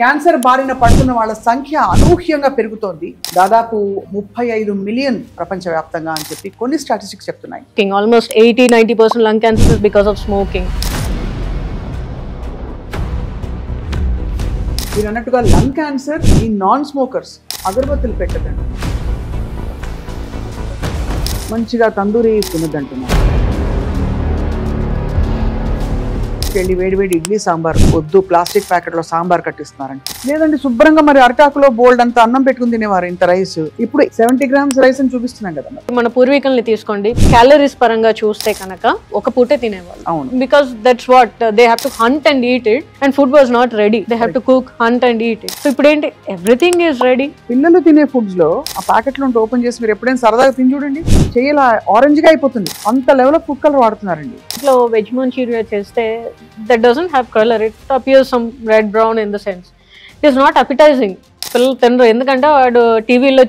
Cancer బారిన పడుతున్న వాళ్ళ సంఖ్య అనూహ్యంగా పెరుగుతోంది. దాదాపు 35 మిలియన్ ప్రపంచవ్యాప్తంగా అని చెప్పి కొన్ని స్టాటిస్టిక్స్ చెప్తున్నాయి. Almost 80-90% lung cancer is because of smoking. మీరు అన్నట్టుగా లంగ్ క్యాన్సర్ ఈ నాన్ స్మోకర్స్ అగరబత్తులు పెట్టదండి, మంచిగా తందూరి తినదంటున్నారు. వెళ్ళి వేడివేడి ఇడ్లీ సాంబార్ వద్దు, ప్లాస్టిక్ ప్యాకెట్లో సాంబార్ కట్టిస్తున్నారండి. లేదండి శుభ్రంగా మరి అరటాకులో బోల్డ్ అంత అన్నం పెట్టుకుని తినేవారు, ఇంత రైస్. ఇప్పుడు 70 grams రైస్ అని చూపిస్తున్నాం కదా. మన పూర్వీకుల్ని తీసుకోండి, క్యాలరీస్ పరంగా చూస్తే కనుక ఒక పూటే తినేవాళ్ళు. అవును, because that's what they have to hunt and eat it, and food was not ready. They have to cook, hunt and eat it. So ఇప్పుడు ఏంటి, ఎవ్రీథింగ్ ఈజ్ రెడీ. పిల్లలు తినే ఫుడ్స్ లో ఆ ప్యాకెట్లో ఓపెన్ చేసి మీరు ఎప్పుడైనా సరదాగా తిని చూడండి, చెయ్యలా ఆరెంజ్ గా అయిపోతుంది. అంత లెవెల్ ఆఫ్ ఫుడ్ కలర్ వాడుతున్నారండి. ఇంట్లో వెజ్ మంచూరియా చేస్తే that doesn't have color, it appears some red brown in the sense. It is not appetizing. పిల్లలు తినరు, ఎందుకంటే వాడు టీవీలో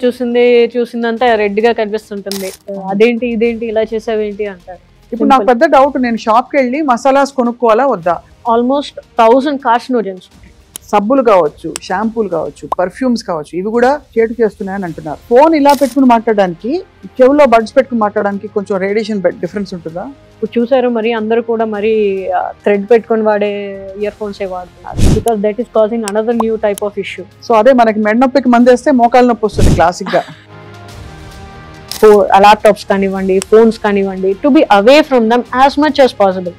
చూసిందంతా రెడ్ గా కనిపిస్తుంటుంది. అదేంటి ఇదేంటి ఇలా చేసావేంటి అంటారు. ఇప్పుడు నాకు పెద్ద డౌట్, నేను షాప్కి వెళ్ళి మసాలాస్ కొనుక్కోవాలా వద్దా? Almost 1000 carcinogens. సబ్బులు కావచ్చు, షాంపూలు కావచ్చు, పర్ఫ్యూమ్స్ కావచ్చు, ఇవి కూడా చేటు చేస్తున్నాయని అంటున్నారు. ఫోన్ ఇలా పెట్టుకుని మాట్లాడడానికి, చెవులో బడ్స్ పెట్టుకుని మాట్లాడడానికి కొంచెం రేడియేషన్ డిఫరెన్స్ ఉంటుందా? ఇప్పుడు చూసారు, మరి అందరూ కూడా మరి థ్రెడ్ పెట్టుకొని వాడే ఇయర్ ఫోన్స్ వాడుతున్నారు. Because that is causing another new type of issue. So అదే మనకి మెడ నొప్పికి మందేస్తే మోకాలు నొప్పి వస్తుంది క్లాసిక్ గా. ల్యాప్టాప్స్ కానివ్వండి, ఫోన్స్ కానివ్వండి, to be away from them as much as possible.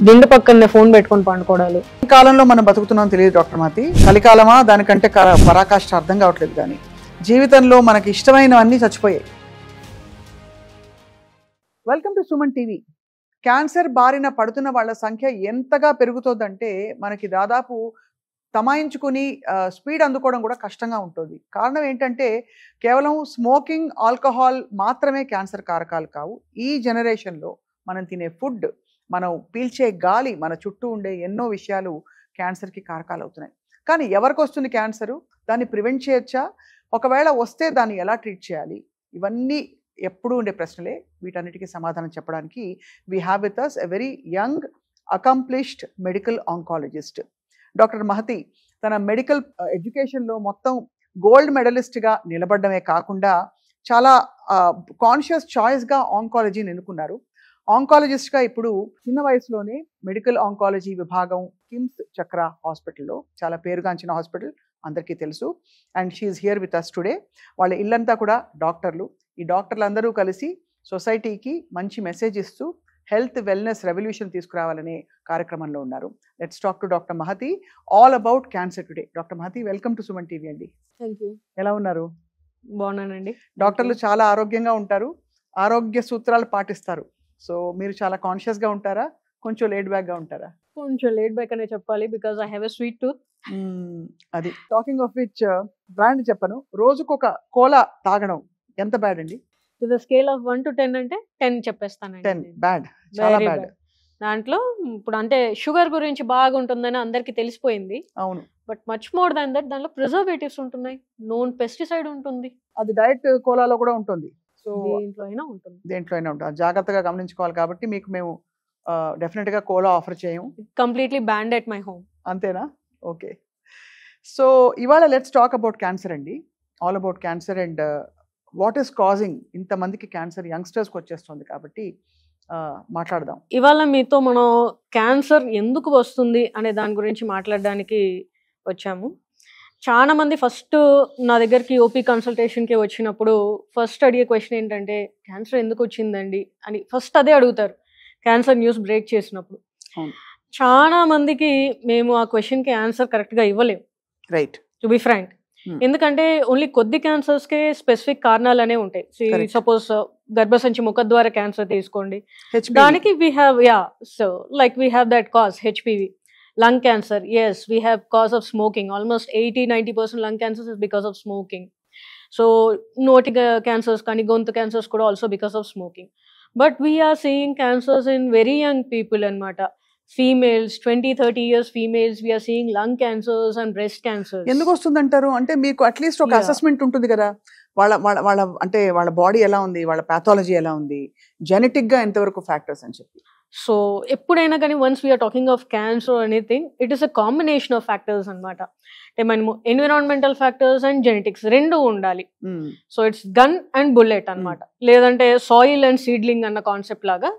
దిండు పక్కనే ఫోన్ పెట్టుకొని పండుకోవడాలు. ఈ కాలంలో మనం బతుకుతున్నాం తెలియదు డాక్టర్ మాతి, కలికాలమా దానికంటే పరాకాష్ట అర్థం కావట్లేదు. కానీ జీవితంలో మనకి ఇష్టమైనవన్నీ చచ్చిపోయాయి. Welcome to Suman TV. Cancer బారిన పడుతున్న వాళ్ళ సంఖ్య ఎంతగా పెరుగుతుందంటే మనకి దాదాపు తమాయించుకుని స్పీడ్ అందుకోవడం కూడా కష్టంగా ఉంటుంది. కారణం ఏంటంటే కేవలం స్మోకింగ్, ఆల్కహాల్ మాత్రమే క్యాన్సర్ కారకాలు కావు. ఈ జనరేషన్లో మనం తినే ఫుడ్, మనం పీల్చే గాలి, మన చుట్టూ ఉండే ఎన్నో విషయాలు క్యాన్సర్కి కారకాలు అవుతున్నాయి. కానీ ఎవరికి వస్తుంది క్యాన్సరు? దాన్ని ప్రివెంట్ చేయొచ్చా? ఒకవేళ వస్తే దాన్ని ఎలా ట్రీట్ చేయాలి? ఇవన్నీ ఎప్పుడూ ఉండే ప్రశ్నలే. వీటన్నిటికీ సమాధానం చెప్పడానికి we have with us a very young accomplished medical oncologist doctor Mahathi. తన మెడికల్ ఎడ్యుకేషన్లో మొత్తం గోల్డ్ మెడలిస్ట్గా నిలబడమే కాకుండా చాలా కాన్షియస్ చాయిస్గా ఆంకాలజీని ఎన్నుకున్నారు. ఆంకాలజిస్ట్గా ఇప్పుడు చిన్న వయసులోనే మెడికల్ ఆంకాలజీ విభాగం కిమ్స్ చక్ర హాస్పిటల్లో, చాలా పేరుగాంచిన హాస్పిటల్, అందరికీ తెలుసు. And she's here with us today. వాళ్ళ ఇల్లంతా కూడా డాక్టర్లు. ఈ డాక్టర్లు అందరూ కలిసి సొసైటీకి మంచి మెసేజ్ ఇస్తూ హెల్త్ వెల్నెస్ రెవల్యూషన్ తీసుకురావాలనే కార్యక్రమంలో ఉన్నారు. Let's talk to doctor Mahati all about cancer today. Doctor Mahati, welcome to Suman TV అండి. Thank you. ఎలా ఉన్నారు? బాగున్నానండి. డాక్టర్లు చాలా ఆరోగ్యంగా ఉంటారు, ఆరోగ్య సూత్రాలు పాటిస్తారు. సో మీరు చాలా కాన్షియస్గా ఉంటారా, కొంచెం లేడ్ బ్యాక్గా ఉంటారా? కొంచెం లేట్ బ్యాక్ అనే చెప్పాలి, because I have a sweet tooth. అది టాకింగ్ ఆఫ్ విచ్, బ్రాండ్ చెప్పను, రోజుకొక కోలా తాగడం ఎంత బ్యాడ్ అండి? To the scale of 1 to 10 అంటే 10 చెప్పేస్తానండి. 10 బ్యాడ్, చాలా బ్యాడ్. దాంట్లో ఇప్పుడు అంటే షుగర్ గురించి బాగా ఉంటుందని అందరికి తెలిసిపోయింది. అవును, but much more than that దాంట్లో ప్రిజర్వేటివ్స్ ఉంటున్నాయి, నోన్ పెస్టిసైడ్ ఉంటుంది. అది డైరెక్ట్ కోలాలో కూడా ఉంటుంది. సో దేంట్లో అయినా ఉంటుంది, దేంట్లో అయినా ఉంటుంది. జాగ్రత్తగా గమనించుకోవాలి. కాబట్టి మీకు మేము డెఫినెట్గా కోలా ఆఫర్ చేయము. Completely band at my home. అంతేనా? ఓకే. సో ఇవాళ లెట్స్ టాక్ అబౌట్ క్యాన్సర్ అండి, all about cancer and what is causing ఇంతమందికి క్యాన్సర్ యంగ్స్టర్స్కి వచ్చేస్తుంది. కాబట్టి మాట్లాడదాం. ఇవాళ మీతో మనం క్యాన్సర్ ఎందుకు వస్తుంది అనే దాని గురించి మాట్లాడడానికి వచ్చాము. చాలా మంది ఫస్ట్ నా దగ్గరికి ఓపీ కన్సల్టేషన్కి వచ్చినప్పుడు ఫస్ట్ అడిగే క్వశ్చన్ ఏంటంటే, క్యాన్సర్ ఎందుకు వచ్చిందండి అని ఫస్ట్ అదే అడుగుతారు క్యాన్సర్ న్యూస్ బ్రేక్ చేసినప్పుడు. చాలా మందికి మేము ఆ క్వశ్చన్కి ఆన్సర్ కరెక్ట్గా ఇవ్వలేము, రైట్, టు బి ఫ్రాంక్. ఎందుకంటే ఓన్లీ కొద్ది క్యాన్సర్స్కే స్పెసిఫిక్ కారణాలు అనే ఉంటాయి. సపోజ్ గర్భసంచి ముఖద్వార క్యాన్సర్ తీసుకోండి, దానికి we have we have that cause HPV. lung cancer, yes, we have cause of smoking. Almost 80-90% lung cancers is because of smoking. So noti cancers kani gontu cancers kuda also because of smoking. But we are seeing cancers in very young people anamata. Females, 20-30 years females, we are seeing lung cancers and breast cancers. ఎందుకు వస్తుందంటారు అంటే మీకు at least ఒక assessment ఉంటుంది కదా, వాళ్ళ వాళ్ళ వాళ్ళ అంటే వాళ్ళ బాడీ ఎలా ఉంది, వాళ్ళ పాథాలజీ ఎలా ఉంది, జెనెటిక్ గా ఎంతవరకు ఫ్యాక్టర్స్ అని చెప్పి. సో ఎప్పుడైనా కానీ once we are talking of cancer anything, it is a combination of factors అనమాట. అంటే మనము ఎన్విరాన్మెంటల్ ఫ్యాక్టర్స్ అండ్ జెనెటిక్స్ రెండు ఉండాలి. So it's gun and bullet అనమాట. లేదంటే సాయిల్ అండ్ సీడ్లింగ్ అన్న కాన్సెప్ట్ లాగా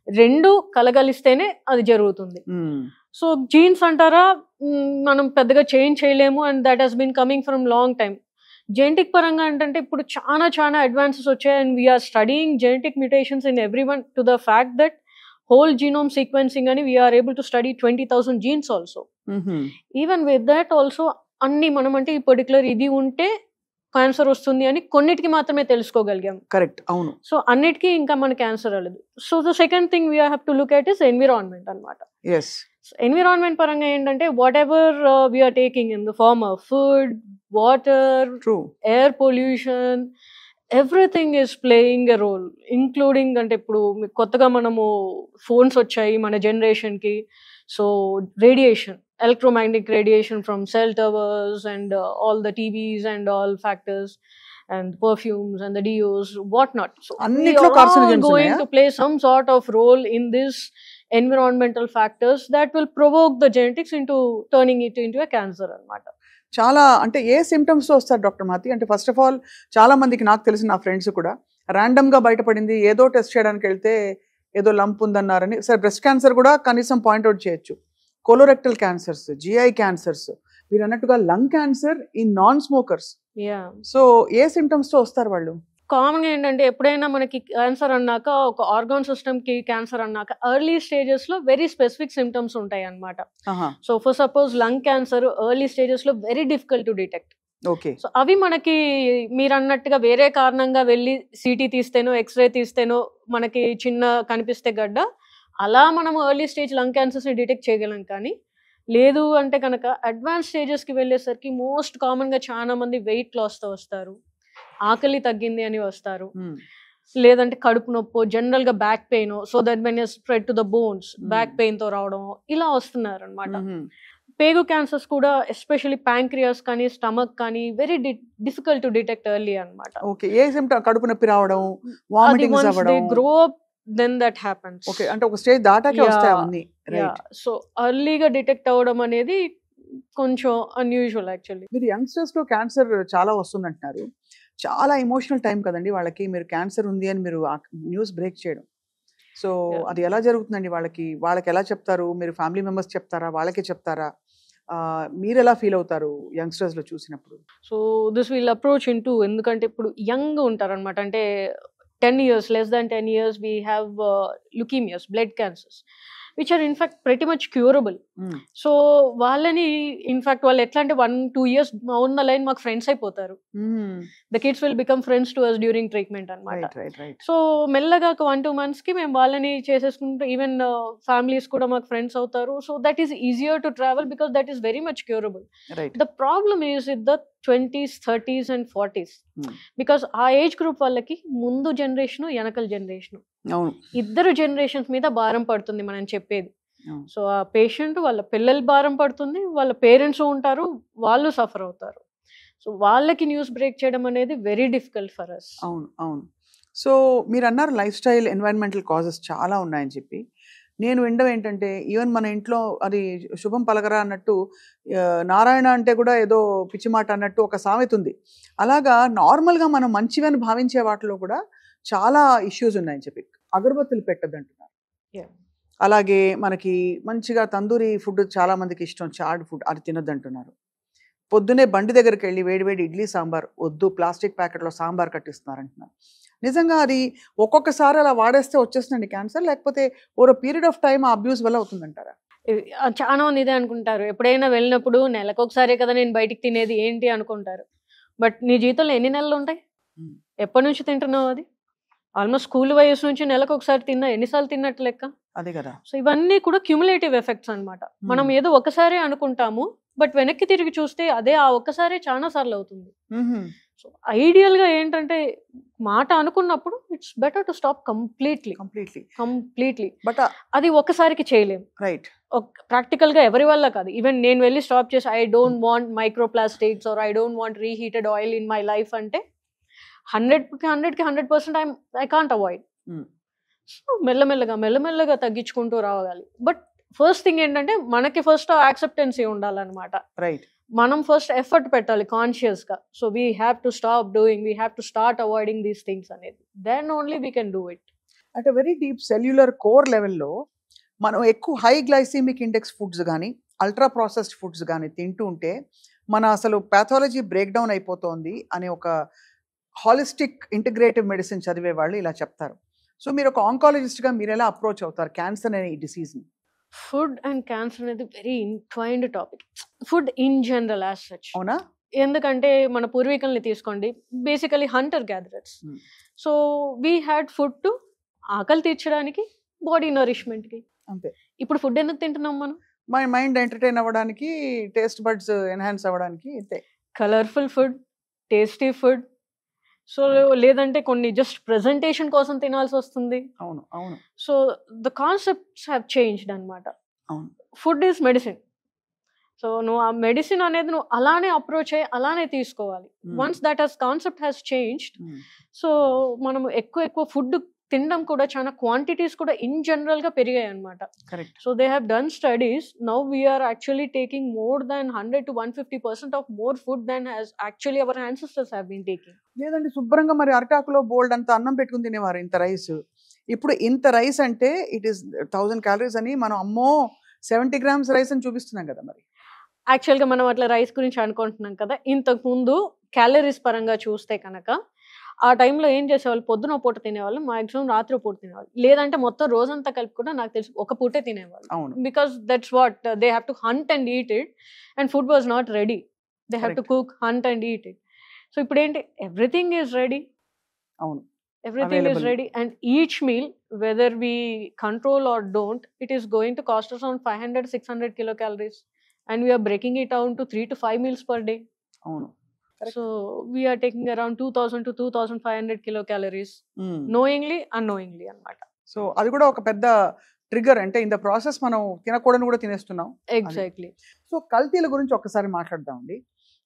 రెండు కలగలిస్తేనే అది జరుగుతుంది. సో జీన్స్ అంటారా, మనం పెద్దగా చేంజ్ చేయలేము, and that has been coming from long time. Genetic పరంగా ఏంటంటే ఇప్పుడు చాలా అడ్వాన్సెస్ వచ్చాయి, and we are studying genetic mutations in every one to the fact that whole genome sequencing and we are able to study 20,000 genes also. Even with that also అన్ని మనం అంటే ఈ particular ఇది ఉంటే క్యాన్సర్ వస్తుంది అని కొన్నిటికి మాత్రమే తెలుసుకోగలిగాం. కరెక్ట్, అవును. సో అన్నిటికీ ఇంకా మన క్యాన్సర్ అవ్వలేదు. So the second thing we have to look at is environment అనమాట. ఎన్విరాన్మెంట్ పరంగా ఏంటంటే whatever we are taking in the form of food, water, air pollution, everything is playing a role, including అంటే ఇప్పుడు కొత్తగా మనము phones వచ్చాయి మన జనరేషన్కి. So radiation, electromagnetic radiation from cell towers and all the TVs and all factors and perfumes and the deos, whatnot. So we are all going to play some sort of role in this environmental factors that will provoke the genetics into turning it into a cancer anamata. చాలా అంటే ఏ symptoms వస్తారు doctor మాతి? అంటే first of all చాలా మందికి, నాకు తెలిసిన నా friends కూడా ర్యాండమ్ గా బయటపడింది, ఏదో టెస్ట్ చేయడానికి వెళ్తే ఏదో లంప్ ఉందన్నారని. సరే, బ్రెస్ట్ క్యాన్సర్ కూడా కనీసం పాయింట్అవుట్ చేయొచ్చు, కోలోరెక్టల్ క్యాన్సర్స్, జిఐ క్యాన్సర్స్, మీరు అన్నట్టుగా lung cancer in non smokers. So A symptoms తో వస్తారు వాళ్ళు? కామన్ ఏంటంటే ఎప్పుడైనా మనకి క్యాన్సర్ అన్నాక, ఒక ఆర్గాన్ సిస్టమ్ కి క్యాన్సర్ అన్నాక ఎర్లీ స్టేజెస్ లో వెరీ స్పెసిఫిక్ సిమ్టమ్స్ ఉంటాయి అన్నమాట. So for suppose lung cancer early stages లో very difficult to detect. So అవి మనకి మీరు అన్నట్టుగా వేరే కారణంగా వెళ్ళి సిటీ తీస్తేనో ఎక్స్రే తీస్తేనో మనకి చిన్న కనిపిస్తే గడ్డ, అలా మనం ఎర్లీ స్టేజ్ లంగ్ క్యాన్సర్స్ ని డిటెక్ట్ చేయగలం. కానీ లేదు అంటే కనుక అడ్వాన్స్ స్టేజెస్ కి వెళ్ళేసరికి మోస్ట్ కామన్ గా చాలా మంది వెయిట్ లాస్ తో వస్తారు, ఆకలి తగ్గింది అని వస్తారు, లేదంటే కడుపు నొప్పో, జనరల్ గా back pain, so that when spread to the bones back pain తో రావడం, ఇలా వస్తున్నారు అనమాట. పేగు క్యాన్సర్స్ కూడా ఎస్పెషల్లీ ప్యాంక్రియాస్ కానీ స్టమక్ కానీ very difficult to detect early అనమాట. కడుపు నొప్పి రావడం, వామిటింగ్స్ అవ్వడం, grow up then that happens. Okay, అంటే ఒక స్టేజ్ దాటాకే వస్తాయి అవన్నీ. రైట్. సో ఎర్లీగా డిటెక్ట్ అవ్వడం అనేది కొంచెం అన్యూజువల్ యాక్చువల్లీ. మీరు యంగ్స్టర్స్ లో క్యాన్సర్ చాలా వస్తుంది అంటున్నారు, చాలా ఎమోషనల్ టైం కదండి వాళ్ళకి, మీరు క్యాన్సర్ ఉంది అని మీరు న్యూస్ బ్రేక్ చేయడం. సో అది ఎలా జరుగుతుందండి వాళ్ళకి ఎలా చెప్తారు? మీరు ఫ్యామిలీ మెంబర్స్ చెప్తారా, వాళ్ళకే చెప్తారా? మీరు ఎలా ఫీల్ అవుతారు యంగ్స్టర్స్ లో చూసినప్పుడు? So this will approach in to, ఎందుకంటే ఇప్పుడు యంగ్ ఉంటారు అనమాట, అంటే 10 years, less than 10 years, we have leukemias, blood cancers, which are in fact pretty much curable. So వాళ్ళని ఇన్ఫాక్ట్ వాళ్ళు ఎట్లా అంటే 1-2 years ఆన్ ద లైన్ మాకు ఫ్రెండ్స్ అయిపోతారు. The kids will become friends to us during treatment అనమాట. సో మెల్లగా 1-2 months కి మేము వాళ్ళని చేసేసుకుంటే ఈవెన్ ఫ్యామిలీస్ కూడా మాకు ఫ్రెండ్స్ అవుతారు. So that is easier to travel because that is very much curable. The problem is with the 20s, 30s and 40s, because ఆ ఏజ్ గ్రూప్ వాళ్ళకి ముందు జనరేషన్, వెనకల జనరేషన్, ఇద్దరు జనరేషన్స్ మీద భారం పడుతుంది మనం చెప్పేది. సో ఆ పేషెంట్ వాళ్ళ పిల్లలు భారం పడుతుంది, వాళ్ళ పేరెంట్స్ ఉంటారు, వాళ్ళు సఫర్ అవుతారు. సో వాళ్ళకి న్యూస్ బ్రేక్ చేయడం అనేది వెరీ డిఫికల్ట్ ఫర్ అస్. అవును. సో మీరు అన్నారు లైఫ్ స్టైల్, ఎన్వైరన్మెంటల్ కాజెస్ చాలా ఉన్నాయని చెప్పి. నేను వినడం ఏంటంటే ఈవెన్ మన ఇంట్లో అది శుభం పలకరా అన్నట్టు, నారాయణ అంటే కూడా ఏదో పిచ్చి మాట అన్నట్టు ఒక సామెత ఉంది. అలాగా నార్మల్గా మనం మంచివని భావించే వాటిలో కూడా చాలా ఇష్యూస్ ఉన్నాయని చెప్పి. అగరబత్తులు పెట్టద్దు అంటున్నారు. అలాగే మనకి మంచిగా తందూరి ఫుడ్ చాలా మందికి ఇష్టం, చాడ్ ఫుడ్, అది తినద్దు అంటున్నారు. పొద్దునే బండి దగ్గరికి వెళ్ళి వేడివేడి ఇడ్లీ సాంబార్ వద్దు, ప్లాస్టిక్ ప్యాకెట్లో సాంబార్ కట్టిస్తున్నారు అంటున్నారు. నిజంగా అది ఒక్కొక్కసారి అలా వాడేస్తే వచ్చేస్తుందండి క్యాన్సర్, లేకపోతే ఓవర్ పీరియడ్ ఆఫ్ టైం ఆ అబ్యూస్ వల్ల అవుతుందంటారా? చాలా మంది ఇదే అనుకుంటారు. ఎప్పుడైనా వెళ్ళినప్పుడు నెలకొకసారే కదా నేను బయటికి తినేది ఏంటి అనుకుంటారు. బట్ నీ జీవితంలో ఎన్ని నెలలు ఉంటాయి? ఎప్పటి నుంచి తింటున్నావు? అది ఆల్మోస్ట్ స్కూల్ వయసు నుంచి నెలకు ఒకసారి తిన్నా ఎన్నిసార్లు తిన్నట్టు లెక్క. అదే కదా. సో ఇవన్నీ కూడా క్యూములేటివ్ ఎఫెక్ట్స్ అనమాట. మనం ఏదో ఒకసారి అనుకుంటాము, బట్ వెనక్కి తిరిగి చూస్తే అదే ఆ ఒక్కసారి చాలా సార్లు అవుతుంది. సో ఐడియల్ గా ఏంటంటే మాట అనుకున్నప్పుడు it's better to stop completely. But అది ఒక్కసారికి చేయలేము. రైట్. ప్రాక్టికల్ గా ఎవరి వల్ల కాదు. ఈవెన్ నేను వెళ్ళి స్టాప్ చేసి I don't want microplastics or I don't want reheated oil in my life అంటే 100% I can't avoid. సో మెల్లమెల్లగా తగ్గించుకుంటూ రావాలి. బట్ ఫస్ట్ థింగ్ ఏంటంటే మనకి ఫస్ట్ యాక్సెప్టెన్సీ ఉండాలన్నమాట. రైట్. మనం ఫస్ట్ ఎఫర్ట్ పెట్టాలి కాన్షియస్ గా. So we have to stop doing, we have to start avoiding these things అనేది. Then only we can do it. అంటే వెరీ డీప్ సెల్యులర్ కోర్ లెవెల్లో మనం ఎక్కువ హై గ్లైసెమిక్ ఇండెక్స్ ఫుడ్స్ కానీ ultra processed foods కానీ తింటూ ఉంటే మన అసలు పాథాలజీ బ్రేక్ డౌన్ అయిపోతుంది అనే ఒక హాలిస్టిక్ ఇంటిగ్రేటివ్ మెడిసిన్ చదివే వాళ్ళు ఇలా చెప్తారు. సో మీరు ఒక ఆంకాలజిస్ట్గా మీరు ఎలా అప్రోచ్ అవుతారు క్యాన్సర్ అనే ఈ డిసీజ్ని? ఫుడ్ అండ్ క్యాన్సర్ అనేది very intertwined topic. Food in general as such. అవునా? ఎందుకంటే మన పూర్వీకుల్ని తీసుకోండి, basically hunter gatherers. So we had food to ఆకలి తీర్చడానికి, బాడీ నరిష్మెంట్కి. అంతే. ఇప్పుడు ఫుడ్ ఎందుకు తింటున్నాం మనం? మన మైండ్ ఎంటర్టైన్ అవ్వడానికి, టేస్ట్ బడ్స్ ఎన్హాన్స్ అవ్వడానికి. అంతే. Colourful food, tasty food. So లేదంటే కొన్ని జస్ట్ ప్రెజెంటేషన్ కోసం తినాల్సి వస్తుంది. అవును అవును. So the concepts have changed అనమాట. అవును. Food is medicine. సో నువ్వు ఆ మెడిసిన్ అనేది నువ్వు అలానే అప్రోచ్ అయ్యి అలానే తీసుకోవాలి. Once that has concept has changed, so మనం ఎక్కువ ఫుడ్ తినడం కూడా చాలా క్వాంటిటీస్ కూడా ఇన్ జనరల్ గా పెరిగాయి అనమాట. So they have done studies. Now we are actually taking more than 100 to 150% of more food than has actually our ancestors have been taking. లేదండి, శుభ్రంగా మరి అరటాకులో బోల్డ్ అంత అన్నం పెట్టుకుని తినేవారు, ఇంత రైస్. ఇప్పుడు ఇంత రైస్ అంటే ఇట్ ఈస్ 1000 calories అని మనం అమ్మో 70 grams రైస్ అని చూపిస్తున్నాం కదా. మరి యాక్చువల్గా మనం అట్లా రైస్ గురించి అనుకుంటున్నాం కదా. ఇంతకు ముందు క్యాలరీస్ పరంగా చూస్తే కనుక ఆ టైంలో ఏం చేసేవాళ్ళు, పొద్దున పూట తినేవాళ్ళు, మాక్సిమం రాత్రి పూట తినేవాళ్ళు, లేదంటే మొత్తం రోజంతా కలిపి కూడా నాకు తెలిసి ఒక పూటే తినేవాళ్ళు. Because that's what they have to hunt and eat it, and food was not ready. They have to cook, hunt and eat it. So ఇప్పుడు ఏంటి, ఎవ్రీథింగ్ ఈజ్ రెడీ. అవును, everything is ready, and each meal, whether we control or don't, it is going to cost us around 500-600 kilocalories, and we are breaking it down to 3 to 5 meals per day. Avunu. So we are taking around 2000 to 2500 kilocalories, knowingly unknowingly anamata. So adi kuda oka pedda trigger, ante in the process manam tinakudanu kuda tinestunnam. Exactly. So kaltila gurinchi okkasari maatladamandi.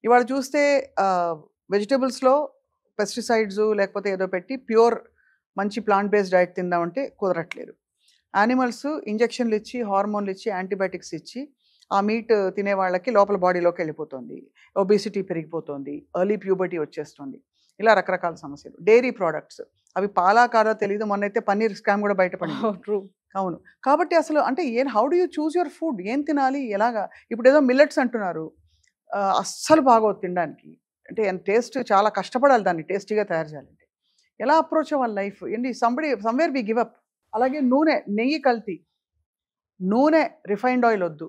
ఇవాళ చూస్తే వెజిటబుల్స్లో pesticides లేకపోతే ఏదో పెట్టి pure మంచి plant based diet తిందామంటే కుదరట్లేదు. Animals ఇంజెక్షన్లు ఇచ్చి, హార్మోన్లు ఇచ్చి, యాంటీబయాటిక్స్ ఇచ్చి ఆ మీట్ తినే వాళ్ళకి లోపల బాడీలోకి వెళ్ళిపోతుంది, ఒబిసిటీ పెరిగిపోతుంది, ఎర్లీ ప్యూబర్టీ వచ్చేస్తుంది, ఇలా రకరకాల సమస్యలు. డైరీ ప్రోడక్ట్స్, అవి పాలా కాదో తెలియదు, మొన్నైతే పన్నీర్ స్కామ్ కూడా బయటపడింది. ట్రూ. అవును. కాబట్టి అసలు అంటే how do you choose your food? ఏం తినాలి, ఎలాగా? ఇప్పుడు ఏదో మిల్లెట్స్ అంటున్నారు, అస్సలు బాగోదు తినడానికి. అంటే టేస్ట్ చాలా కష్టపడాలి దాన్ని టేస్టీగా తయారు చేయాలంటే. ఎలా అప్రోచ్ అవ్వాలి లైఫ్? ఏంటి సమ్వేర్ వి గివ్ అప్. అలాగే నూనె, నెయ్యి కల్తీ, నూనె రిఫైన్డ్ ఆయిల్ వద్దు.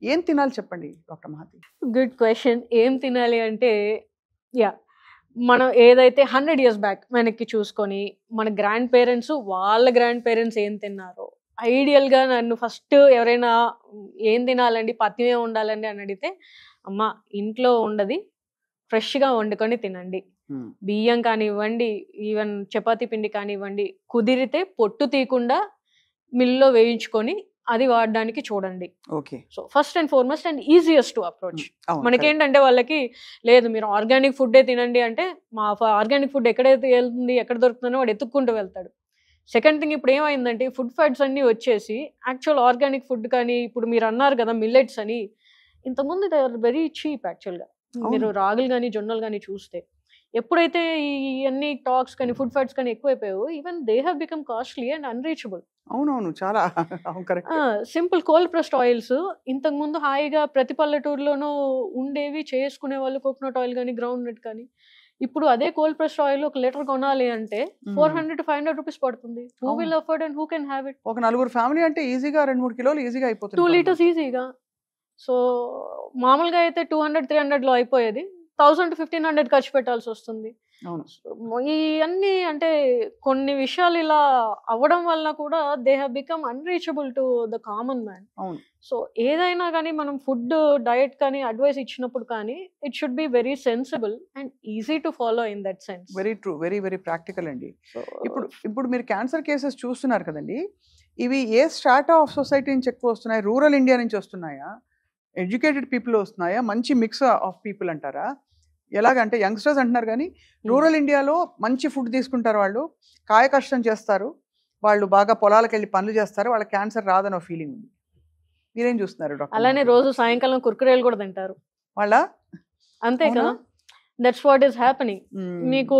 ఏం తినాలి చెప్పండి డాక్టర్ మహాతి? Good question. ఏం తినాలి అంటే, మనం ఏదైతే 100 years బ్యాక్ వెనక్కి చూసుకొని మన గ్రాండ్ పేరెంట్స్, వాళ్ళ గ్రాండ్ పేరెంట్స్ ఏం తిన్నారో, ఐడియల్గా నన్ను ఫస్ట్ ఎవరైనా ఏం తినాలండి, పత్తినే ఉండాలండి అని అడిగితే, అమ్మ ఇంట్లో ఉండదు, ఫ్రెష్గా వండుకొని తినండి. బియ్యం కానివ్వండి, ఈవెన్ చపాతీ పిండి కానివ్వండి, కుదిరితే పొట్టు తీయకుండా మిల్లో వేయించుకొని అది వాడడానికి చూడండి. Okay. So first and foremost and easiest to approach. మనకేంటంటే వాళ్ళకి లేదు మీరు ఆర్గానిక్ ఫుడ్డే తినండి అంటే, మా ఆర్గానిక్ ఫుడ్ ఎక్కడైతే వెళ్తుంది, ఎక్కడ దొరుకుతుందో వాడు ఎత్తుక్కుంటూ వెళ్తాడు. సెకండ్ థింగ్, ఇప్పుడు ఏమైందంటే ఫుడ్ ఫ్యాట్స్ అన్నీ వచ్చేసి యాక్చువల్ ఆర్గానిక్ ఫుడ్ కానీ, ఇప్పుడు మీరు అన్నారు కదా మిల్లెట్స్ అని, ఇంతకుముందు దే ఆర్ వెరీ చీప్ యాక్చువల్గా. మీరు రాగులు కానీ జొన్నలు కానీ చూస్తే, ఎప్పుడైతే ఈ అన్ని టాక్స్ కానీ ఫుడ్ ఫ్యాట్స్ కానీ ఎక్కువైపోయావు, even they have become costly and unreachable. అవునవును, చాలా సింపుల్ కోల్డ్ ప్రెస్డ్ ఆయిల్స్ ఇంతకు ముందు హాయిగా ప్రతి పల్లెటూరులోనూ ఉండేవి, చేసుకునే వాళ్ళు కోకోనట్ ఆయిల్ కానీ గ్రౌండ్ నట్ కానీ. ఇప్పుడు అదే కోల్డ్ ప్రెస్డ్ ఆయిల్ 1 లీటర్ కొనాలి అంటే 400 to 500 రూపీస్ పడుతుంది. Who will afford and who can have it? ఒక నలుగురు ఫ్యామిలీ అంటే ఈజీగా 2-3 కిలోలు ఈజీగా అయిపోతుంది, 2 liters ఈజీగా. సో మామూలుగా అయితే 200-300లో అయిపోయేది, 1000 to 1500 ఖర్చు పెట్టాల్సి వస్తుంది. ఇవన్నీ అంటే కొన్ని విషయాలు ఇలా అవ్వడం వల్ల కూడా they have become unreachable to the common man. So ఏదైనా కానీ మనం ఫుడ్ డయట్ కానీ అడ్వైస్ ఇచ్చినప్పుడు కానీ it should be very sensible and easy to follow in that sense. Very true, very very practical అండి. ఇప్పుడు మీరు క్యాన్సర్ కేసెస్ చూస్తున్నారు కదండి, ఇవి ఏ స్ట్రాటా ఆఫ్ సొసైటీ నుంచి ఎక్కువ వస్తున్నాయి? రూరల్ ఇండియా నుంచి వస్తున్నాయా, ఎడ్యుకేటెడ్ పీపుల్ వస్తున్నాయా, మంచి మిక్స్ ఆఫ్ పీపుల్ అంటారా? ఎలాగంటే యంగ్స్టర్స్ అంటున్నారు కానీ రూరల్ ఇండియాలో మంచి ఫుడ్ తీసుకుంటారు, వాళ్ళు కాయ కష్టం చేస్తారు, వాళ్ళు బాగా పొలాలకు వెళ్ళి పనులు చేస్తారు, వాళ్ళకి క్యాన్సర్ రాదని ఒక ఫీలింగ్ ఉంది. మీరేం చూస్తున్నారు డాక్టర్? అలానే రోజు సాయంకాలం కుర్కురేలు కూడా తింటారు వాళ్ళ అంతే కదా. That's what is happening. మీకు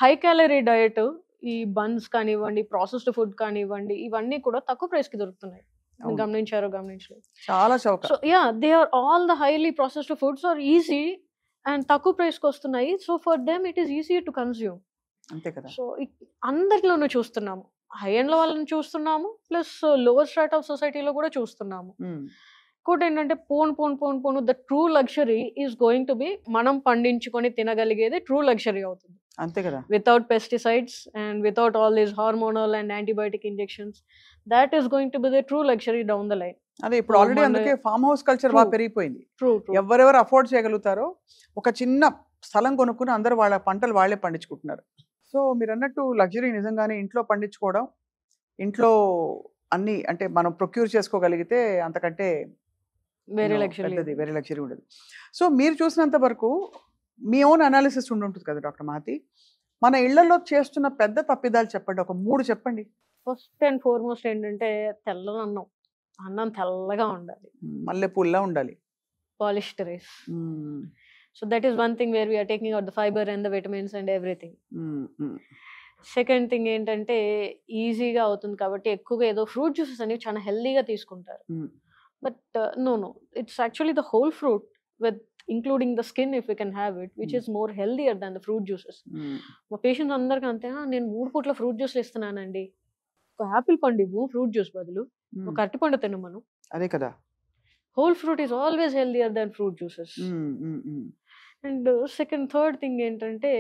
హై క్యాలరీ డయట్, ఈ బన్స్ కానివ్వండి, ప్రాసెస్డ్ ఫుడ్ కానివ్వండి, ఇవన్నీ కూడా తక్కువ ప్రైస్ కి దొరుకుతున్నాయి. గమనించలేదు చాలా చౌక. So yeah, they are all the highly processed foods are easy and తక్కువ ప్రైస్ కి వస్తున్నాయి. So for them it is easy to consume. అంతే కదా. సో అందరిలోనూ చూస్తున్నాము, హై ఎండ్ లో వాళ్ళని చూస్తున్నాము, ప్లస్ లోవర్ స్ట్రాట్ ఆఫ్ సొసైటీలో కూడా చూస్తున్నాము. ఇంకోటి ఏంటంటే పోను the true luxury is going to be మనం పండించుకొని తినగలిగేది ట్రూ లగ్జరీ అవుతుంది. అంతే కదా. Without pesticides and without all these hormonal and antibiotic injections, that is going to be the true luxury down the line. అదే ఇప్పుడు ఆల్రెడీ అందుకే farm house culture బాగా పెరిగిపోయింది. ఎవరెవరు అఫోర్డ్ చేయగలుగుతారో ఒక చిన్న స్థలం కొనుక్కుని అందరూ వాళ్ళ పంటలు వాళ్ళే పండించుకుంటున్నారు. సో మీరు అన్నట్టు లగ్జరీ నిజంగానే ఇంట్లో పండించుకోవడం, ఇంట్లో అన్ని అంటే మనం ప్రొక్యూర్ చేసుకోగలిగితే అంతకంటే వేరే లగ్జరీ ఉండదు. సో మీరు చూసినంత వరకు మీ ఓన్ అనాలిసిస్ ఉంటుంది కదా డాక్టర్ మహతి, మన ఇళ్లలో చేస్తున్న పెద్ద తప్పిదాలు చెప్పండి, ఒక 3 చెప్పండి. ఫస్ట్ అండ్ ఫార్మోస్ట్ ఏంటంటే తెల్లనన్నం, అన్నం తెల్లగా ఉండాలి, మల్లెపూల్లా ఉండాలి, polished rice. So that is one thing where we are taking out the fiber and the vitamins and everything. Second thing ఏంటంటే ఈజీగా అవుతుంది కాబట్టి ఎక్కువగా ఏదో ఫ్రూట్ జ్యూసెస్ అనేవి చాలా హెల్దీగా తీసుకుంటారు. But no, it's actually the whole fruit with including the skin if you can have it, which is more healthier than the fruit juices. మా పేషెంట్స్ అందరికీ అంతే, నేను 3 పూట్ల ఫ్రూట్ జ్యూస్లు ఇస్తున్నానండి. ఒక యాపిల్ పండు ఇవ్వు ఫ్రూట్ జ్యూస్ బదులు, ఒక అరటిపండు తినమను. అదే కదా. Whole fruit is always healthier than fruit juices. And third thing ఏంటంటే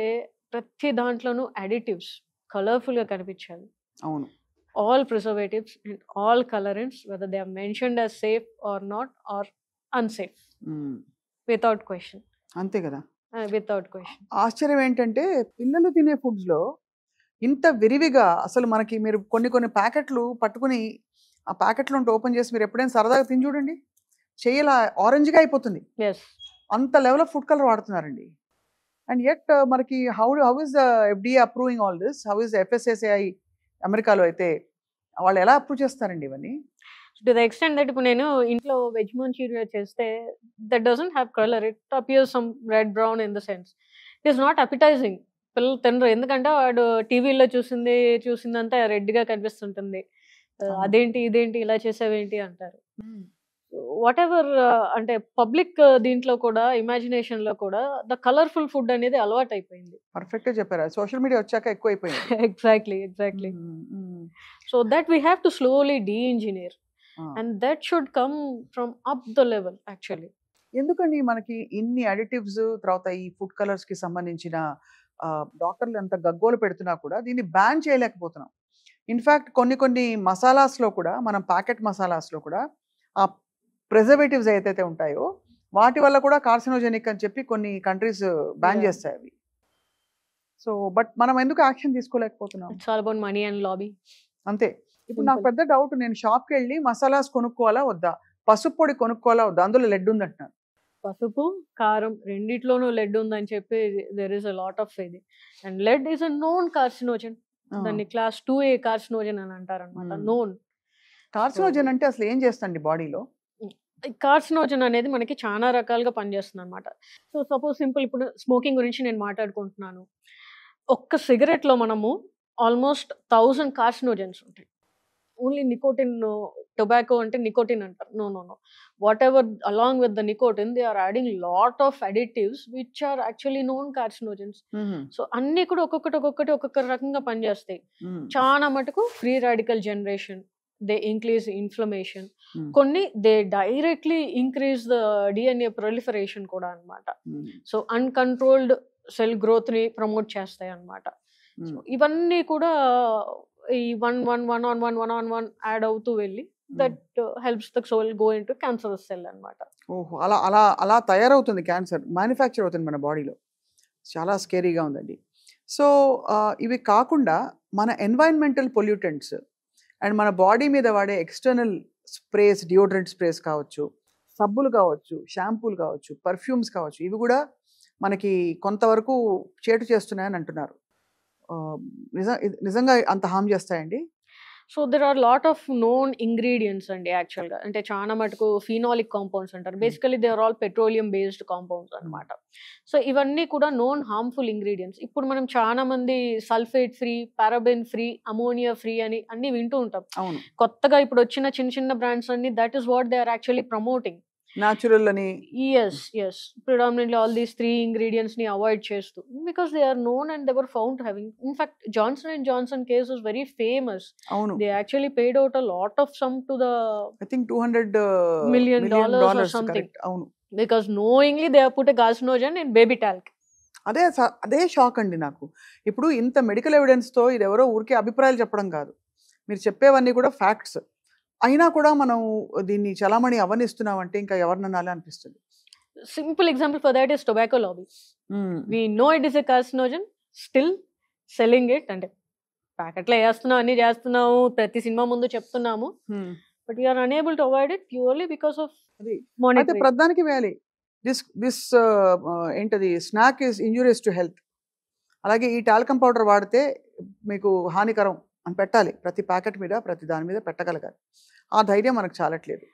ప్రతి దాంట్లోనూ అడిటివ్స్ కలర్ఫుల్ గా కనిపించాలి. అవును, all preservatives and all colourants, whether they are mentioned as safe or not or unsafe, without question. అంతే కదా, వితౌట్ క్వశ్చన్. ఆశ్చర్యం ఏంటంటే పిల్లలు తినే ఫుడ్స్ లో ఇంత విరివిగా అసలు మనకి మీరు కొన్ని ప్యాకెట్లు పట్టుకుని ఆ ప్యాకెట్లో ఓపెన్ చేసి మీరు ఎప్పుడైనా సరదాగా తిని చూడండి, చేయలా ఆరెంజ్గా అయిపోతుంది. అంత లెవెల్ ఆఫ్ ఫుడ్ కలర్ వాడుతున్నారండి. అండ్ యట్ మనకి how is the FDA approving all this? How is the FSSAI అమెరికాలో అయితే వాళ్ళు ఎలా అప్రూవ్ చేస్తారండి ఇవన్నీ? టు ద ఎక్స్టెంట్ దట్ ఇప్పుడు నేను ఇంట్లో వెజ్ మంచూరియా చేస్తే that doesn't have colour, it appears some red brown in the sense. It is not appetising. పిల్లలు తినరు, ఎందుకంటే వాడు టీవీలో చూసిందంతా రెడ్గా కనిపిస్తుంటుంది. అదేంటి ఇదేంటి ఇలా చేసావేంటి అంటారు. వాట్ ఎవర్ అంటే పబ్లిక్ దీంట్లో కూడా ఇమాజినేషన్ లో కూడా ద కలర్ఫుల్ ఫుడ్ అనేది అలవాటు అయిపోయింది. పర్ఫెక్ట్ గా చెప్పారు, సోషల్ మీడియా వచ్చాక ఎక్కువ అయిపోయింది. Exactly. So that we have to slowly D-engineer and that should come from up the level actually. ఎందుకండి మనకి ఇన్ని అడిటివ్స్, తర్వాత ఈ ఫుడ్ కలర్స్ కి సంబంధించిన డాక్టర్లు ఎంత గగ్గోలు పెడుతున్నా కూడా దీన్ని బ్యాన్ చేయలేకపోతున్నాం. ఇన్ఫాక్ట్ కొన్ని మసాలాస్లో కూడా, మనం ప్యాకెట్ మసాలాస్లో కూడా ఆ ప్రిజర్వేటివ్స్ ఏదైతే ఉంటాయో వాటి వల్ల కూడా కార్సినోజెనిక్ అని చెప్పి కొన్ని కంట్రీస్ బ్యాన్ చేస్తాయి అవి. సో బట్ మనం ఎందుకు యాక్షన్ తీసుకోలేకపోతున్నాం? It's all about money and lobby. అంతే. ఇప్పుడు నాకు పెద్ద డౌట్, నేను షాప్కి వెళ్ళి మసాలాస్ కొనుక్కోవాలా వద్దా, పసుపు పొడి కొనుక్కోవాలా వద్దా, అందులో లెడ్ ఉంది అంటున్నాను. పసుపు కారం రెండిట్లోనూ లెడ్ ఉందని చెప్పి there is a lot of ఇది. And lead is a known carcinogen. దాన్ని క్లాస్ 2A కార్సినోజన్ అని అంటారు అనమాట. నోన్ కార్సినోజన్ అంటే అసలు ఏం చేస్తుంది బాడీలో? కార్సినోజన్ అనేది మనకి చాలా రకాలుగా పనిచేస్తుంది అనమాట. సో సపోజ్ సింపుల్, ఇప్పుడు స్మోకింగ్ గురించి నేను మాట్లాడుకుంటున్నాను. ఒక్క సిగరెట్లో మనము ఆల్మోస్ట్ 1000 కార్సినోజన్స్ ఉంటాయి. ఓన్లీ నికోటిన్, టొబాకో అంటే నికోటిన్ అంటారు. No, whatever along with the nicotine they are adding lot of additives which are actually known carcinogens. So అన్ని కూడా ఒక్కొక్క రకంగా పనిచేస్తాయి. చాలా మటుకు free radical generation, they increase inflammation, కొన్ని they directly increase the DNA proliferation కూడా అనమాట. సో అన్కంట్రోల్డ్ సెల్ గ్రోత్ ని ప్రమోట్ చేస్తాయి అనమాట. ఇవన్నీ కూడా ఈ వన్ ఆన్ వన్ యాడ్ అవుతూ వెళ్ళి that helps the soul go into cancerous cell అనమాట. ఓహో, అలా తయారవుతుంది క్యాన్సర్, మ్యానుఫ్యాక్చర్ అవుతుంది మన బాడీలో. చాలా స్కేరీగా ఉందండి. సో ఇవి కాకుండా మన ఎన్వైరన్మెంటల్ పొల్యూటెంట్స్ అండ్ మన బాడీ మీద వాడే ఎక్స్టర్నల్ స్ప్రేస్, డియోడ్రెంట్ స్ప్రేస్ కావచ్చు, సబ్బులు కావచ్చు, షాంపూలు కావచ్చు, పర్ఫ్యూమ్స్ కావచ్చు, ఇవి కూడా మనకి కొంతవరకు చేటు చేస్తున్నాయని అంటున్నారు. నిజంగా అంత హామ్ చేస్తాయండి? So there are lot of known ingredients అండి యాక్చువల్గా. అంటే చాలా మటుకు ఫినాలిక్ కాంపౌండ్స్ అంటారు. Basically they are all petroleum based compounds అనమాట. సో ఇవన్నీ కూడా నోన్ హార్మ్ఫుల్ ఇంగ్రీడియంట్స్. ఇప్పుడు మనం చాలా మంది sulphate free, paraben free, ammonia free అని అన్ని వింటూ ఉంటాం. కొత్తగా ఇప్పుడు వచ్చిన చిన్న చిన్న బ్రాండ్స్ అన్ని that is what they are actually promoting. Natural అని. Yes. Predominantly all these 3 ingredients ni avoid chestu because they are known and they were found having. In fact, Johnson and Johnson case was very famous. Avunu. They actually paid out a lot of sum to the I think $200 million or something. Avunu. Because knowingly they have put a carcinogen in baby talc. అదే shock అండి నాకు. ఇప్పుడు ఇంత medical evidence తో ఇది ఎవరో ఊరికే అభిప్రాయాలు చెప్పడం కాదు, మీరు చెప్పేవన్నీ కూడా ఫ్యాక్ట్స్. అయినా కూడా మనం దీన్ని చలామణి అవనిస్తున్నామంటే ఇంకా ఎవరిననాలి అనిపిస్తుంది. Simple example for that is tobacco lobby. We know it is a carcinogen, still selling it. అంటే ప్యాకెట్లో వేస్తున్నాం, అన్ని చేస్తున్నాము, ప్రతి సినిమా ముందు చెప్తున్నాము, but we are unable to avoid it purely because of monetary. అయితే ప్రధానికి వేయాలి దిస్ ఏంటది snack is injurious to health. అలాగే ఈ టాల్కమ్ పౌడర్ వాడితే మీకు హానికరం అని పెట్టాలి, ప్రతి ప్యాకెట్ మీద ప్రతి దాని మీద పెట్టగలగాలి. ఆ ధైర్యం మనకు చాలట్లేదు.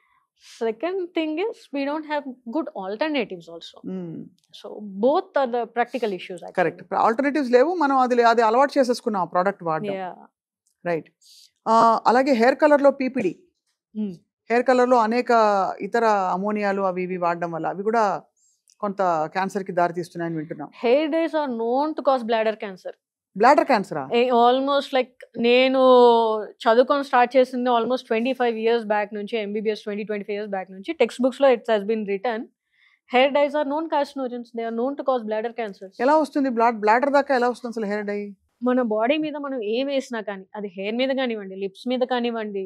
Second thing is we don't have good alternatives also. So both are the practical issues actually. Correct. Alternatives లేవు, మనం అది అలవాటు చేసేసుకున్నాం ఆ ప్రోడక్ట్ వాడడం. రైట్. అలాగే హెయిర్ కలర్ లో పీపీడి, హెయిర్ కలర్ లో అనేక ఇతర అమోనియాలు అవి ఇవి వాడడం వల్ల అవి కూడా కొంత క్యాన్సర్ కి దారి తీస్తున్నాయని వింటున్నాం. Hair dyes are known to cause bladder cancer. Bladder క్యాన్సరా? ఆల్మోస్ట్ లైక్ నేను చదువుకొని స్టార్ట్ చేసింది ఆల్మోస్ట్ 25 years బ్యాక్ నుంచి, MBBS 25 years బ్యాక్ నుంచి టెక్స్ట్ బుక్స్ లో it's has been written hair dyes are known carcinogens, they are known to cause bladder cancer. ఎలా వస్తుంది bladder దాకా ఎలా వస్తుంది అసలు హెయిర్ డై? మన బాడీ మీద మనం ఏం వేసినా కానీ, అది హెయిర్ మీద కానివ్వండి, లిప్స్ మీద కానివ్వండి,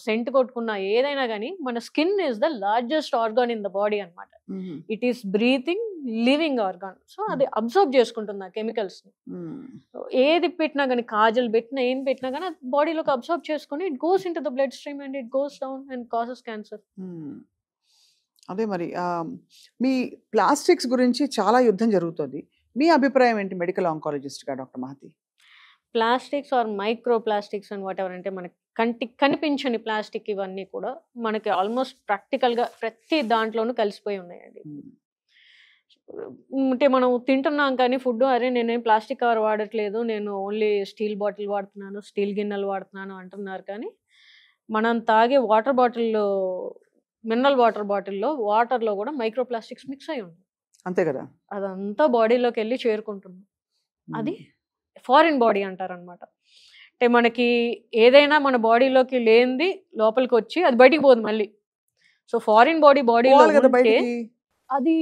సెంట్ కొట్టుకున్నా ఏదైనా కానీ, మన skin is the largest organ in the body అనమాట. It is breathing living organ. So అది అబ్జర్వ్ చేసుకుంటుంది ఆ కెమికల్స్ ని. ఏది పెట్టినా కానీ, కాజల్ పెట్టినా ఏం పెట్టినా కానీ బాడీలోకి అబ్జర్వ్ చేసుకుని it goes in to the blood stream and it goes down and causes cancer. అదే మరి మీ ప్లాస్టిక్స్ గురించి చాలా యుద్ధం జరుగుతుంది. మీ అభిప్రాయం ఏంటి మెడికల్ ఆంకాలజిస్ట్ గా doctor Mahathi? Plastics are microplastics and whatever అంటే మనకి కంటికి కనిపించని ప్లాస్టిక్ ఇవన్నీ కూడా మనకి ఆల్మోస్ట్ ప్రాక్టికల్గా ప్రతి దాంట్లోనూ కలిసిపోయి ఉన్నాయండి. అంటే మనం తింటున్నాం కానీ ఫుడ్, అరే నేనేం ప్లాస్టిక్ కవర్ వాడట్లేదు, నేను ఓన్లీ స్టీల్ బాటిల్ వాడుతున్నాను, స్టీల్ గిన్నెలు వాడుతున్నాను అంటున్నారు. కానీ మనం తాగే వాటర్ బాటిల్లో, మినరల్ వాటర్ బాటిల్లో వాటర్లో కూడా మైక్రో ప్లాస్టిక్స్ మిక్స్ అయి ఉంది. అంతే కదా, అదంతా బాడీలోకి వెళ్ళి చేరుకుంటుంది. అది ఫారిన్ బాడీ అంటారనమాట. అంటే మనకి ఏదైనా మన బాడీలోకి లేనిది లోపలికి వచ్చి అది బయటికి పోదు మళ్ళీ. సో ఫారిన్ బాడీలో అది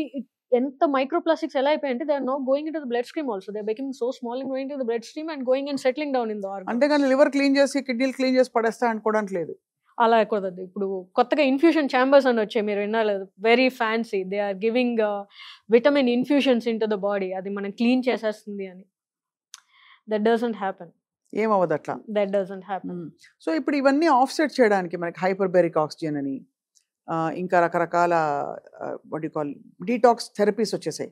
ఎంత మైక్రో ప్లాస్టిక్స్ ఎలా అయిపోయాయంటే they are now going into the blood stream also. They are becoming so small and going to the blood stream and going and settling down in the organ. అంతేగాని liver clean చేసి కిడ్నీలు clean చేసి పడేస్తా అనుకోవడానికి లేదు. అలా కుదరదు. ఇప్పుడు కొత్తగా ఇన్ఫ్యూషన్ ఛాంబర్స్ అని వచ్చాయి, మీరు వినాలేదు, very fancy. They are giving vitamin infusions into the body, అది మనం క్లీన్ చేసేస్తుంది అని. That doesn't happen. ఏమవ్వదు అట్లా. That doesn't happen. సో ఇప్పుడు ఇవన్నీ ఆఫ్సెట్ చేయడానికి మనకి హైపర్బెరిక్ ఆక్సిజన్ అని ఇంకా రకరకాల what you call detox therapies వచ్చేసాయి,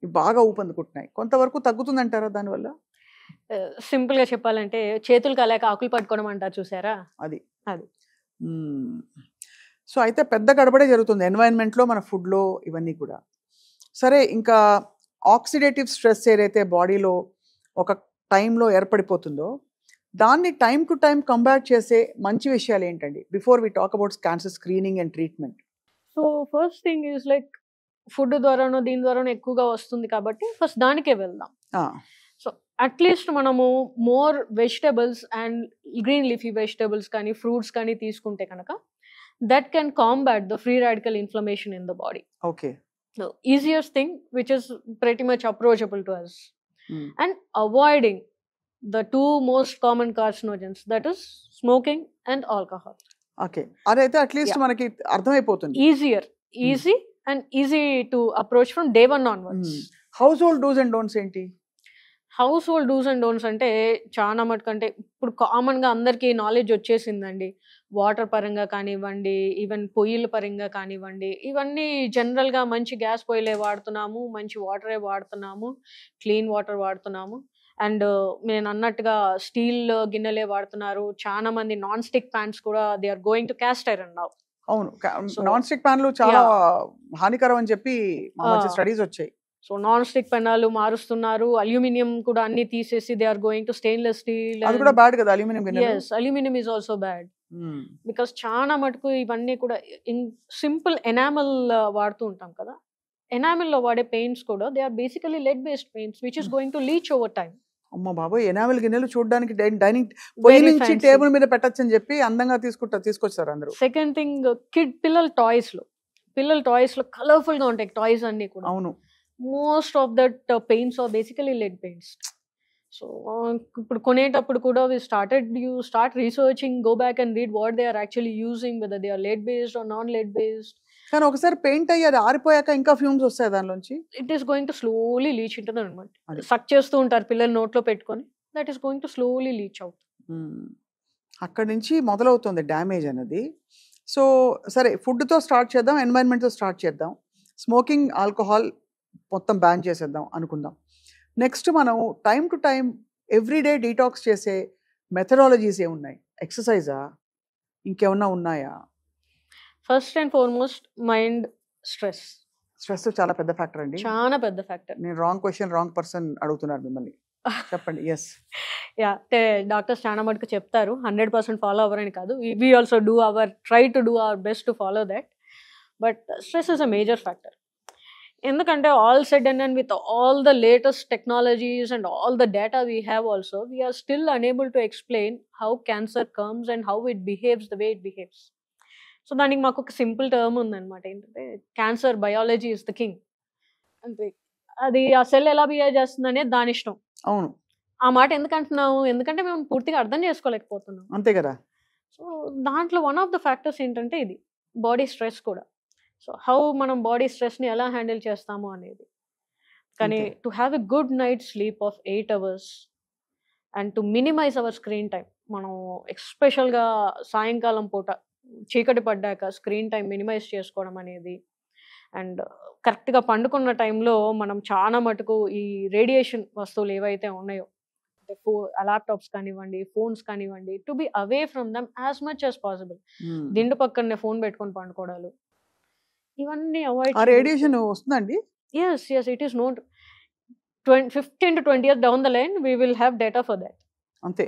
ఇవి బాగా ఊపందుకుంటున్నాయి. కొంతవరకు తగ్గుతుందంటారా దానివల్ల? సింపుల్ గా చెప్పాలంటే చేతులు కాలేక ఆకులు పట్టుకోవడం అంటారు చూసారా, అది. సో అయితే పెద్ద గడబడే జరుగుతుంది ఎన్వైరన్మెంట్లో, మన ఫుడ్లో, ఇవన్నీ కూడా. సరే, ఇంకా ఆక్సిడేటివ్ స్ట్రెస్ ఏదైతే బాడీలో ఒక టైంలో ఏర్పడిపోతుందో దాన్ని టైం టు టైం కంబ్యాట్ చేసే మంచి విషయాలు ఏంటండి before we talk about cancer screening and treatment? So first thing is like food ద్వారానో దీని ద్వారానో ఎక్కువగా వస్తుంది కాబట్టి ఫస్ట్ దానికే వెళ్దాం. సో అట్లీస్ట్ మనము more vegetables and green leafy vegetables కానీ ఫ్రూట్స్ కానీ తీసుకుంటే కనుక that can combat the free radical inflammation in the body. Okay. So easiest thing which is pretty much approachable to us. And avoiding the two most common carcinogens, that is smoking and alcohol. Okay, అదైతే at least మనకి అర్థమైపోతుంది. Easy and easy to approach from day one onwards. Household do's and don'ts ఏంటి? Household dos and don'ts అంటే చాలా మటుకంటే ఇప్పుడు కామన్గా అందరికీ knowledge వచ్చేసిందండి. వాటర్ పరంగా కానివ్వండి, ఈవెన్ పొయ్యిల పరంగా కానివ్వండి, ఇవన్నీ జనరల్గా మంచి గ్యాస్ పొయ్యిలే వాడుతున్నాము, మంచి వాటరే వాడుతున్నాము, క్లీన్ వాటర్ వాడుతున్నాము. అండ్ నేను అన్నట్టుగా స్టీల్ గిన్నెలే వాడుతున్నారు. చాలా మంది నాన్ స్టిక్ ప్యాన్స్ కూడా they are going to cast iron now. అవును, సో నాన్ స్టిక్ ప్యాన్లు చాలా హానికరం అని చెప్పి మా మధ్య ఆ, స్టడీస్ వచ్చాయి. సో నాన్ స్టిక్ పెనాలు మారుస్తున్నారు. అల్యూమినియం కూడా అన్ని తీసేసి they are going to stainless steel. అది కూడా బ్యాడ్ కదా అల్యూమినియం గిన్నెలు. Yes, aluminium is also bad because చాలా మటుకు ఇవన్నీ కూడా సింపుల్ ఎనామల్ వాడుతూ ఉంటాం కదా. ఎనామిల్ లో వాడే పెయింట్స్ కూడా they are basically lead based paints which is going to leach over time. అమ్మ బాబోయ్, ఎనామిల్ గిన్నెలు చూడడానికి డైనింగ్ పొయ్యి నుంచి టేబుల్ మీద పెట్టచ్చు అని చెప్పి అందంగా తీసుకొచ్చారు అందరూ. సెకండ్ థింగ్, పిల్లల టాయ్స్ లో కలర్ఫుల్ గా ఉంటాయి టాయ్స్ అన్ని కూడా. అవును, most of that paints are basically lead paints. So ఇప్పుడు కొనేటప్పుడు కూడా you start researching, go back and read what they are actually using, whether they are lead based or non lead based. కానీ ఒకసారి paint అయ్యి అది ఆరిపోయాక ఇంకా fumes వస్తాయి దానిలోంచి. It is going to slowly leach ఉంటుంది అనమాట. సక్ చేస్తూ ఉంటారు పిల్లలు నోట్లో పెట్టుకొని, that is going to slowly leach out. అక్కడి నుంచి మొదలవుతుంది డ్యామేజ్ అనేది. సో సరే, ఫుడ్తో స్టార్ట్ చేద్దాం, ఎన్వైరన్మెంట్తో స్టార్ట్ చేద్దాం, స్మోకింగ్, ఆల్కహాల్ మొత్తం బ్యాన్ చేసేద్దాం అనుకుందాం. నెక్స్ట్ మనం time to time everyday detox చేసే మెథడాలజీస్ ఏమున్నాయి? ఎక్సర్సైజా, ఇంకేమన్నా ఉన్నాయా? First and foremost mind stress. Stress చాలా పెద్ద ఫ్యాక్టర్ అండి. చాలా పెద్ద ఫ్యాక్టర్. నేను రాంగ్ క్వశ్చన్ రాంగ్ పర్సన్ అడుగుతున్నారు మిమ్మల్ని, చెప్పండి. ఎస్, యా, డాక్టర్స్ చాలా మటుకు చెప్తారు 100% ఫాలో అవ్వరని కాదు. We also try to do our best to follow that. But stress is a major factor. ఎందుకంటే all said and with all the latest technologies and all the data we have also, we are still unable to explain how cancer comes and how it behaves the way it behaves. So దానికి మాకు ఒక simple term ఉందన్నమాట, ఏంటంటే cancer biology is the king. అంటే అది ఆ cell ఎలా behave చేస్తుంది అనేది దాని ఇష్టం. అవును, ఆ మాట ఎందుకు అంటున్నాము? ఎందుకంటే మేము పూర్తిగా అర్థం చేసుకోలేకపోతున్నాం. అంతే కదా. సో దాంట్లో వన్ ఆఫ్ ద ఫ్యాక్టర్స్ ఏంటంటే ఇది బాడీ స్ట్రెస్ కూడా. సో హౌ మనం బాడీ స్ట్రెస్ని ఎలా హ్యాండిల్ చేస్తాము అనేది. కానీ to have a good night sleep of 8 hours and to minimise our screen time. మనం ఎస్పెషల్గా సాయంకాలం పూట చీకటి పడ్డాక స్క్రీన్ టైం మినిమైజ్ చేసుకోవడం అనేది, అండ్ కరెక్ట్గా పండుకున్న టైంలో మనం చాలా మటుకు ఈ రేడియేషన్ వస్తువులు ఏవైతే ఉన్నాయో, ల్యాప్టాప్స్ కానివ్వండి, ఫోన్స్ కానివ్వండి, to be away from them as much as possible. దిండు పక్కనే ఫోన్ పెట్టుకొని పండుకోవడాలు, ఇవన్నీ అవాయిడ్. ఆ రేడియేషన్ వస్తుందండి? Yes, it is not. 15 to 20 years down the line we will have data for that. అంతే,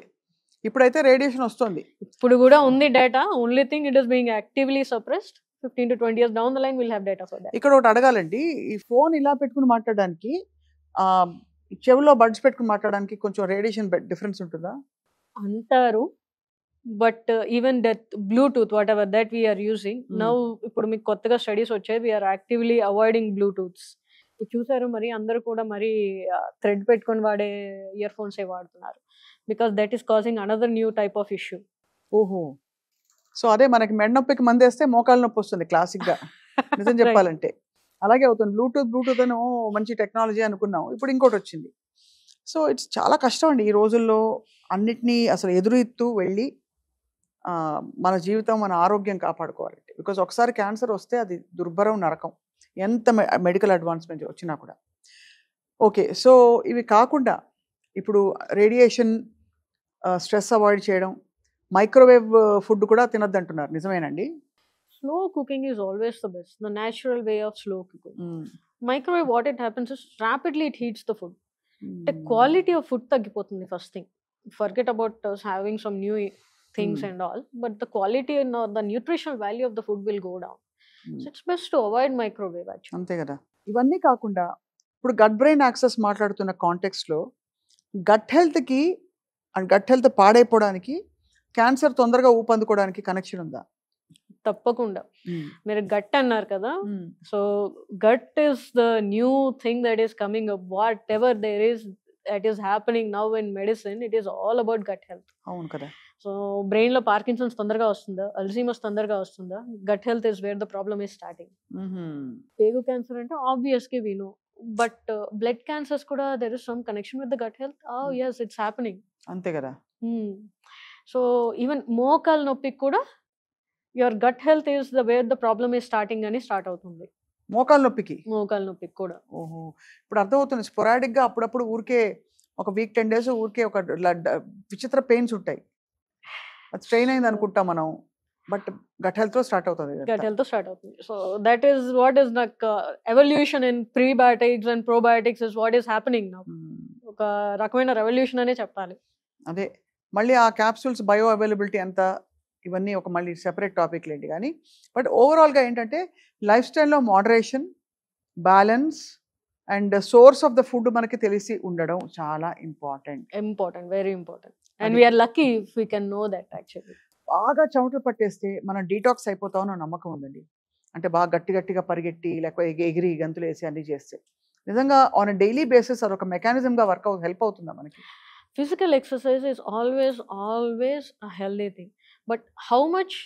ఇప్పుడైతే రేడియేషన్ వస్తుంది, ఇప్పుడు కూడా ఉంది data. Only thing it is being actively suppressed. 15 to 20 years down the line will have data for that. ఇక్కడ ఒకటి అడగాలండి, ఈ phone ఇలా పెట్టుకుని మాట్లాడడానికి, చెవిలో బడ్స్ పెట్టుకుని మాట్లాడడానికి కొంచెం రేడియేషన్ డిఫరెన్స్ ఉంటుందా అంటారు. But even that Bluetooth whatever that we are using now, ఇప్పుడు మీకు కొత్తగా స్టడీస్ వచ్చాయి, వీఆర్ యాక్టివ్లీ అవాయిడింగ్ బ్లూటూత్స్. ఇప్పుడు చూసారు మరి అందరూ కూడా మరి థ్రెడ్ పెట్టుకొని వాడే ఇయర్ ఫోన్సే వాడుతున్నారు, because that is causing another new type of issue. ఓహో, సో అదే మనకి మెడ నొప్పికి మందేస్తే మోకాలు నొప్పి వస్తుంది క్లాసిక్గా, నిజం చెప్పాలంటే అలాగే అవుతుంది. బ్లూటూత్ అని మంచి టెక్నాలజీ అనుకున్నాం, ఇప్పుడు ఇంకోటి వచ్చింది. సో ఇట్స్ చాలా కష్టం అండి ఈ రోజుల్లో అన్నిటినీ అసలు ఎదురుతూ వెళ్ళి మన జీవితం, మన ఆరోగ్యం కాపాడుకోవాలంటే. బికాజ్ ఒకసారి క్యాన్సర్ వస్తే అది దుర్భరం, నరకం, ఎంత మెడికల్ అడ్వాన్స్మెంట్ వచ్చినా కూడా. ఓకే, సో ఇవి కాకుండా ఇప్పుడు రేడియేషన్, స్ట్రెస్ అవాయిడ్ చేయడం, మైక్రోవేవ్ ఫుడ్ కూడా తినద్దు అంటున్నారు, నిజమేనండి? Slow cooking is always the best, the natural way of slow cooking. Microwave what it happens is rapidly it heats the food. అంటే క్వాలిటీ ఆఫ్ ఫుడ్ తగ్గిపోతుంది. First thing, forget about having some new things and all, but the quality and the nutritional value of the food will go down. So it's best to avoid microwave actually. అంతే కదా. ఇవన్నీ కాకుండా ఇప్పుడు gut brain axis మాట్లాడుతున్న కాంటెక్స్లో gut హెల్త్కి and gut health పాడైపోవడానికి cancer తొందరగా ఊపందుకోవడానికి కనెక్షన్ ఉందా? తప్పకుండా. మీరు గట్ అన్నారు కదా, so gut is the new thing that is coming up. Whatever there is that is happening now in medicine, it is all about gut health. అవును కదా. సో బ్రెయిన్ లో పార్కిన్సన్స్ తొందరగా వస్తుందా, అల్జీమర్స్ తొందరగా వస్తుందా, gut health is where the problem is starting. పేగు cancer అంటే obviously we know, but blood cancers కూడా there is some connection with the gut health. yes, it's happening. అంతే కదా. సో ఈవెన్ మోకాలు నొప్పికి కూడా your gut health is the where the problem is starting అని start అవుతుంది. మోకాలు నొప్పికి కూడా. ఓహో, ఇప్పుడు అర్థమవుతుంది. స్పొరాడిక్గా అప్పుడప్పుడు ఊరికే ఒక వీక్ 10 days ఊరికే ఒక విచిత్ర పెయిన్స్ ఉంటాయి. అది స్ట్రెయిన్ అయింది అనుకుంటాం మనం, బట్ గట్ హెల్త్తో స్టార్ట్ అవుతుంది. గట్ హెల్త్ స్టార్ట్ అవుతుంది. So that is what is నాకు evolution in prebiotics and probiotics is what is happening now. ఒక రకమైన రెవల్యూషన్ అనే చెప్పాలి. అదే మళ్ళీ ఆ క్యాప్సూల్స్ బయో అవైలబిలిటీ ఎంత, ఇవన్నీ ఒక మళ్ళీ సెపరేట్ టాపిక్ లేండి. కానీ బట్ ఓవరాల్గా ఏంటంటే లైఫ్ స్టైల్లో moderation, balance and source of the food మనకి తెలిసి ఉండడం చాలా important, very important. And we are lucky if we can know that. Actually బాగా చెమటలు పట్టేస్తే మనం డీటాక్స్ అయిపోతామని నమ్మకం ఉందండి. అంటే బాగా గట్టిగా పరిగెట్టి లేకపోతే ఎగిరి గంతులు వేసి అన్ని చేస్తే నిజంగా ఆన్ డైలీ బేసిస్ అదొక మెకానిజంగా హెల్ప్ అవుతుందా మనకి? Physical exercise is always a healthy thing. But how much,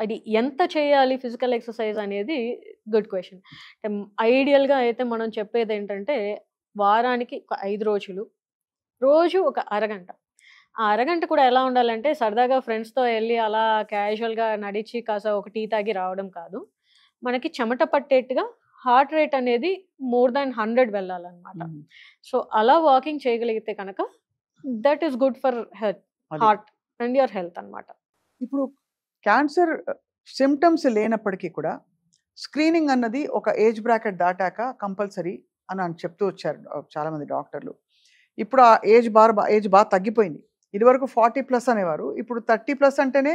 అది ఎంత చేయాలి ఫిజికల్ ఎక్సర్సైజ్ అనేది గుడ్ క్వశ్చన్. ఐడియల్గా అయితే మనం చెప్పేది ఏంటంటే వారానికి ఒక 5 రోజులు, రోజు ఒక అరగంట. ఆ అరగంట కూడా ఎలా ఉండాలంటే సరదాగా ఫ్రెండ్స్తో వెళ్ళి అలా క్యాజువల్గా నడిచి కాస్త ఒక టీ తాగి రావడం కాదు. మనకి చెమట పట్టేట్టుగా హార్ట్ రేట్ అనేది more than 100 వెళ్ళాలన్నమాట. సో అలా వాకింగ్ చేయగలిగితే కనుక that is good for heart and your health అన్నమాట. ఇప్పుడు క్యాన్సర్ సిమ్టమ్స్ లేనప్పటికీ కూడా స్క్రీనింగ్ అన్నది ఒక ఏజ్ బ్రాకెట్ దాటాక కంపల్సరీ అని చెప్తూ వచ్చారు చాలామంది డాక్టర్లు. ఇప్పుడు ఆ ఏజ్ బాగా తగ్గిపోయింది. ఇదివరకు 40+ అనేవారు, ఇప్పుడు 30+ అంటేనే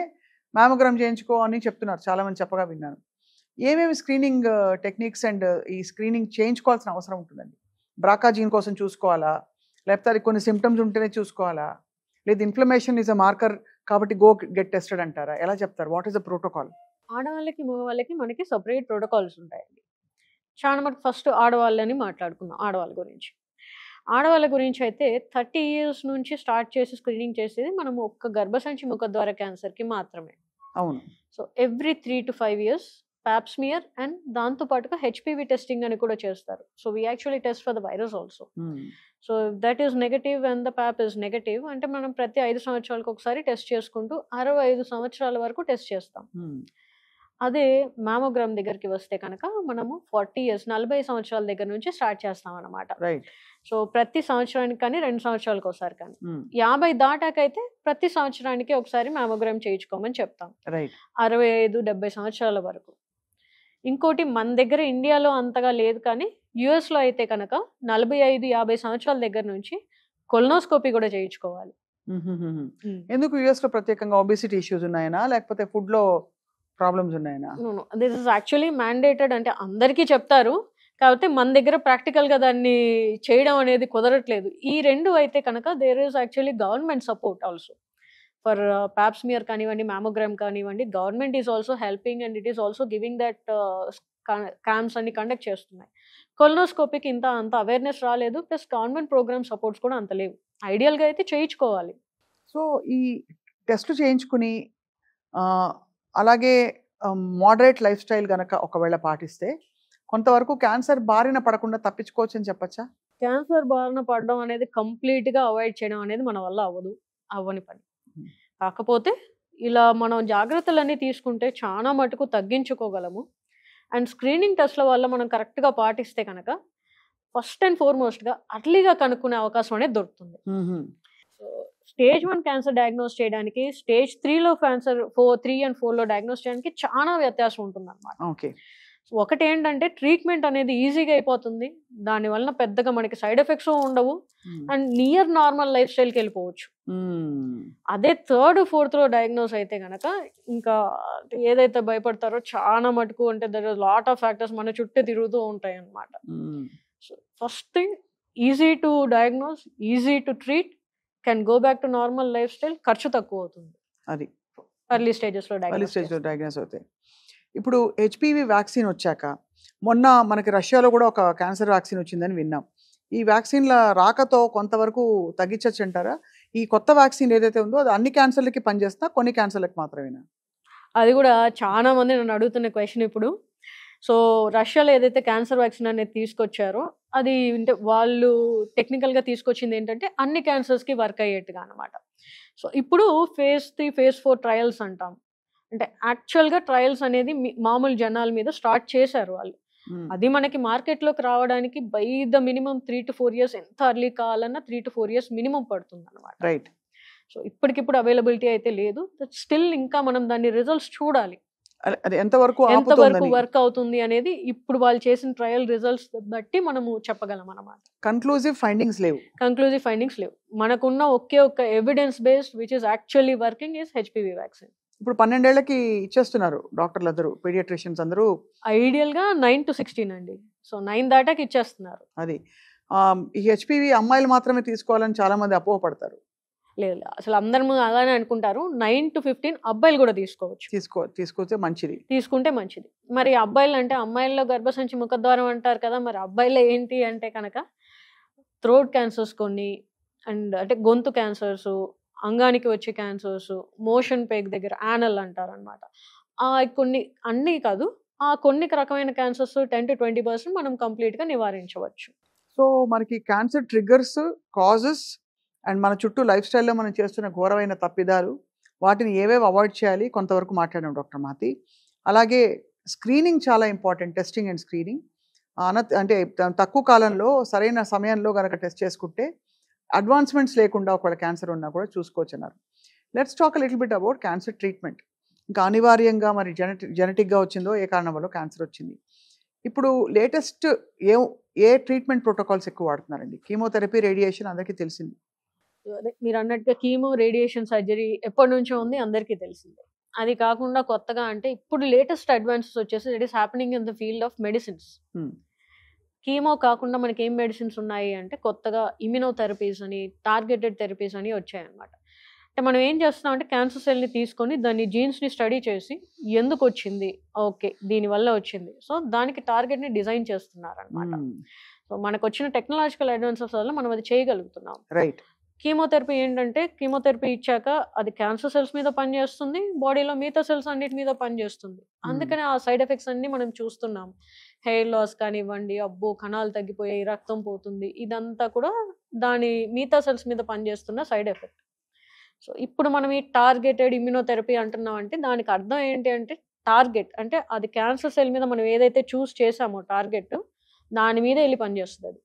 మ్యామోగ్రామ్ చేయించుకో అని చెప్తున్నారు చాలామంది చెప్పగా విన్నాను. ఏమేమి స్క్రీనింగ్ టెక్నిక్స్ అండ్ ఈ స్క్రీనింగ్ చేయించుకోవాల్సిన అవసరం ఉంటుందండి? బ్రాకా జీన్ కోసం చూసుకోవాలా, లేకపోతే అది కొన్ని సిమ్టమ్స్ ఉంటేనే చూసుకోవాలా, లేదు ఇన్ఫ్లమేషన్ ఈజ్ అ మార్కర్ కాబట్టి గో గెట్ టెస్టెడ్ అంటారా? ఎలా చెప్తారు? What is the protocol? ఆడవాళ్ళకి మగవాళ్ళకి మనకి సపరేట్ ప్రోటోకాల్స్ ఉంటాయండి. చాలా మటుకు ఫస్ట్ ఆడవాళ్ళని మాట్లాడుకుందాం. ఆడవాళ్ళ గురించి అయితే 30 years నుంచి స్టార్ట్ చేసి స్క్రీనింగ్ చేసేది మనం ఒక్క గర్భసంచి ముఖద్వార క్యాన్సర్కి మాత్రమే. అవును. So every 3 to 5 years Pap smear and దాంతో పాటుగా హెచ్పివి టెస్టింగ్ అని కూడా చేస్తారు. So we actually test for the virus also. So that is negative and the Pap is negative అంటే మనం ప్రతి 5 సంవత్సరాలకు ఒకసారి టెస్ట్ చేసుకుంటూ 65 సంవత్సరాల వరకు టెస్ట్ చేస్తాం. అదే మ్యామోగ్రామ్ దగ్గరికి వస్తే కనుక మనము 40 years 40 సంవత్సరాల దగ్గర నుంచి స్టార్ట్ చేస్తాం అన్నమాట. సో ప్రతి సంవత్సరానికి కానీ 2 సంవత్సరాలకు ఒకసారి కానీ 50 దాటాకైతే ప్రతి సంవత్సరానికి ఒకసారి మ్యామోగ్రామ్ చేయించుకోమని చెప్తాం 65-70 సంవత్సరాల వరకు. ఇంకోటి మన దగ్గర ఇండియాలో అంతగా లేదు కానీ యుఎస్లో అయితే కనుక 45-50 సంవత్సరాల దగ్గర నుంచి కొలనోస్కోపీ కూడా చేయించుకోవాలి. ఎందుకు యుఎస్ లో ప్రత్యేకంగా ఒబెసిటీ ఇష్యూస్ ఉన్నాయనా లేకపోతే ఫుడ్ లో ప్రాబ్లమ్స్ ఉన్నాయనా? దిస్ ఇస్ యాక్చువల్లీ మ్యాండేటెడ్ అంటే అందరికీ చెప్తారు, కాకపోతే మన దగ్గర ప్రాక్టికల్గా దాన్ని చేయడం అనేది కుదరట్లేదు. ఈ రెండు అయితే కనుక there is actually government support also for pap smear కానివ్వండి, మ్యామోగ్రామ్ కానివ్వండి. Government is also helping and it is also giving that camps అన్ని కండక్ట్ చేస్తున్నాయి. కొలనోస్కోపీకి అంత అవేర్నెస్ రాలేదు, ప్లస్ గవర్నమెంట్ ప్రోగ్రామ్ సపోర్ట్స్ కూడా అంత లేవు. ఐడియల్గా అయితే చేయించుకోవాలి. సో ఈ టెస్ట్లు చేయించుకుని అలాగే మోడరేట్ లైఫ్ స్టైల్ కనుక ఒకవేళ పాటిస్తే కొంతవరకు క్యాన్సర్ బారిన పడకుండా తప్పించుకోవచ్చు అని చెప్పచ్చా? క్యాన్సర్ బారిన పడడం అనేది కంప్లీట్గా అవాయిడ్ చేయడం అనేది మన వల్ల అవ్వని పని. కాకపోతే ఇలా మనం జాగ్రత్తలన్నీ తీసుకుంటే చాలా మటుకు తగ్గించుకోగలము. అండ్ స్క్రీనింగ్ టెస్ట్ల వల్ల మనం కరెక్ట్గా పాటిస్తే కనుక ఫస్ట్ అండ్ ఫార్మోస్ట్గా అర్లీగా కనుక్కునే అవకాశం అనేది దొరుకుతుంది. స్టేజ్ 1 క్యాన్సర్ డయాగ్నోస్ చేయడానికి స్టేజ్ 3లో క్యాన్సర్ 3 and 4లో డయాగ్నోస్ చేయడానికి చాలా వ్యత్యాసం ఉంటుంది అన్నమాట. ఒకటి ఏంటంటే ట్రీట్మెంట్ అనేది ఈజీగా అయిపోతుంది, దానివల్ల పెద్దగా మనకి సైడ్ ఎఫెక్ట్స్ ఉండవు అండ్ నియర్ నార్మల్ లైఫ్ స్టైల్కి వెళ్ళిపోవచ్చు. అదే 3rd, 4thలో డయాగ్నోస్ అయితే కనుక ఇంకా ఏదైతే భయపడతారో చాలా మటుకు అంటే there is lot of factors మన చుట్టూ తిరుగుతూ ఉంటాయి అన్నమాట. So first thing easy to diagnose, easy to treat, can go back to normal lifestyle, ఖర్చు తక్కువ అవుతుంది. అది ఎర్లీ స్టేజెస్లో డయాగ్నోస్ అవుతాయి. ఇప్పుడు హెచ్పివి వ్యాక్సిన్ వచ్చాక మొన్న మనకి రష్యాలో కూడా ఒక క్యాన్సర్ వ్యాక్సిన్ వచ్చిందని విన్నాం. ఈ వ్యాక్సిన్ల రాకతో కొంతవరకు తగ్గించచ్చు అంటారా? ఈ కొత్త వ్యాక్సిన్ ఏదైతే ఉందో అది అన్ని క్యాన్సర్లకి పనిచేస్తా, కొన్ని క్యాన్సర్లకి మాత్రమేనా? అది కూడా చాలా మంది నన్ను అడుగుతున్న క్వశ్చన్ ఇప్పుడు. సో రష్యాలో ఏదైతే క్యాన్సర్ వ్యాక్సిన్ అనేది తీసుకొచ్చారో అది అంటే వాళ్ళు టెక్నికల్గా తీసుకొచ్చింది ఏంటంటే అన్ని క్యాన్సర్స్కి వర్క్ అయ్యేట్టుగా అనమాట. సో ఇప్పుడు phase 3, phase 4 ట్రయల్స్ అంటాం. అంటే యాక్చువల్గా ట్రయల్స్ అనేది మామూలు జనాల మీద స్టార్ట్ చేశారు వాళ్ళు. అది మనకి మార్కెట్లోకి రావడానికి by the minimum 3 to 4 years, ఎంత అర్లీ కావాలన్నా 3 to 4 years మినిమం పడుతుంది అనమాట. రైట్. సో ఇప్పటికిప్పుడు అవైలబిలిటీ అయితే లేదు, స్టిల్ ఇంకా మనం దాని రిజల్ట్స్ చూడాలి, అది ఎంతవరకు వర్క్ అవుతుంది అనేది ఇప్పుడు వాళ్ళు చేసిన ట్రయల్ రిజల్ట్స్ బట్టి మనము చెప్పగలం అన్నమాట. కంక్లూజివ్ ఫైండింగ్స్ లేవు. మనకున్న ఒకే ఒక్క evidence based which is actually working is HPV vaccine. ఇప్పుడు 12 ఏళ్లకి ఇచ్చేస్తున్నారు డాక్టర్లు అందరూ, పీడియాట్రిషియన్స్ అందరూ. ఐడియల్ గా 9 to 16 అండి. సో 9 దాటాకి ఇచ్చేస్తున్నారు. అది ఈ హెచ్పివి అమ్మాయిలు మాత్రమే తీసుకోవాలని చాలా మంది అపోహపడతారు. లేదు, అసలు అందరూ అలానే అనుకుంటారు. 9 to 15 అబ్బాయిలు కూడా తీసుకోవచ్చు. తీసుకుంటే మంచిది. మరి అబ్బాయిలు అంటే అమ్మాయిల్లో గర్భసంచి ముఖద్వారం అంటారు కదా, మరి అబ్బాయిలో ఏంటి అంటే కనుక థ్రోట్ క్యాన్సర్స్ కొన్ని, అండ్ అంటే గొంతు క్యాన్సర్స్, అంగానికి వచ్చే క్యాన్సర్స్, మోషన్ పేగ్ దగ్గర యానల్ అంటారు అనమాట. కొన్ని అన్నీ కాదు, కొన్ని రకమైన క్యాన్సర్స్ 10 to 20% మనం కంప్లీట్గా నివారించవచ్చు. సో మనకి క్యాన్సర్ ట్రిగ్గర్స్, కాజెస్ అండ్ మన చుట్టూ లైఫ్ స్టైల్లో మనం చేస్తున్న ఘోరమైన తప్పిదాలు, వాటిని ఏవేవి అవాయిడ్ చేయాలి కొంతవరకు మాట్లాడాం డాక్టర్ మాతి. అలాగే స్క్రీనింగ్ చాలా ఇంపార్టెంట్, టెస్టింగ్ అండ్ స్క్రీనింగ్. అంటే తక్కువ కాలంలో సరైన సమయంలో కనుక టెస్ట్ చేసుకుంటే అడ్వాన్స్మెంట్స్ లేకుండా ఒకవేళ క్యాన్సర్ ఉన్నా కూడా చూసుకోవచ్చు అన్నారు. Let's talk little bit about cancer treatment. ఇంకా అనివార్యంగా మరి జెనెటిక్గా వచ్చిందో, ఏ కారణం వల్ల క్యాన్సర్ వచ్చింది. ఇప్పుడు లేటెస్ట్ ఏ ట్రీట్మెంట్ ప్రోటోకాల్స్ ఎక్కువ వాడుతున్నారండి? కీమోథెరపీ, రేడియేషన్ అందరికీ తెలిసింది. మీరు అన్నట్టుగా కీమో, రేడియేషన్, సర్జరీ ఎప్పటి నుంచో ఉంది, అందరికీ తెలిసిందే. అది కాకుండా కొత్తగా అంటే ఇప్పుడు లేటెస్ట్ అడ్వాన్సెస్ వచ్చేసి it is happening in the field of medicines. Chemo కాకుండా మనకి ఏం మెడిసిన్స్ ఉన్నాయి అంటే కొత్తగా ఇమ్యునోథెరపీస్ అని, టార్గెటెడ్ థెరపీస్ అని వచ్చాయన్నమాట. అంటే మనం ఏం చేస్తున్నాం అంటే క్యాన్సర్ సెల్ని తీసుకొని దాన్ని జీన్స్ని స్టడీ చేసి ఎందుకు వచ్చింది, ఓకే దీనివల్ల వచ్చింది, సో దానికి టార్గెట్ని డిజైన్ చేస్తున్నారు అనమాట. సో మనకు వచ్చిన టెక్నాలజికల్ అడ్వాన్సెస్ వల్ల మనం అది చేయగలుగుతున్నాం. రైట్. కీమోథెరపీ ఏంటంటే కీమోథెరపీ ఇచ్చాక అది క్యాన్సర్ సెల్స్ మీద పనిచేస్తుంది, బాడీలో మిగతా సెల్స్ అన్నిటి మీద పనిచేస్తుంది. అందుకని ఆ సైడ్ ఎఫెక్ట్స్ అన్ని మనం చూస్తున్నాం. హెయిర్ లాస్ కానివ్వండి, అబ్బో కణాలు తగ్గిపోయాయి, రక్తం పోతుంది, ఇదంతా కూడా దాని మిగతా సెల్స్ మీద పనిచేస్తున్న సైడ్ ఎఫెక్ట్. సో ఇప్పుడు మనం ఈ టార్గెటెడ్ ఇమ్యునోథెరపీ అంటున్నాం అంటే దానికి అర్థం ఏంటి అంటే టార్గెట్ అంటే అది క్యాన్సర్ సెల్ మీద మనం ఏదైతే చూస్ చేసామో టార్గెట్ దాని మీద వెళ్ళి పనిచేస్తుంది, అది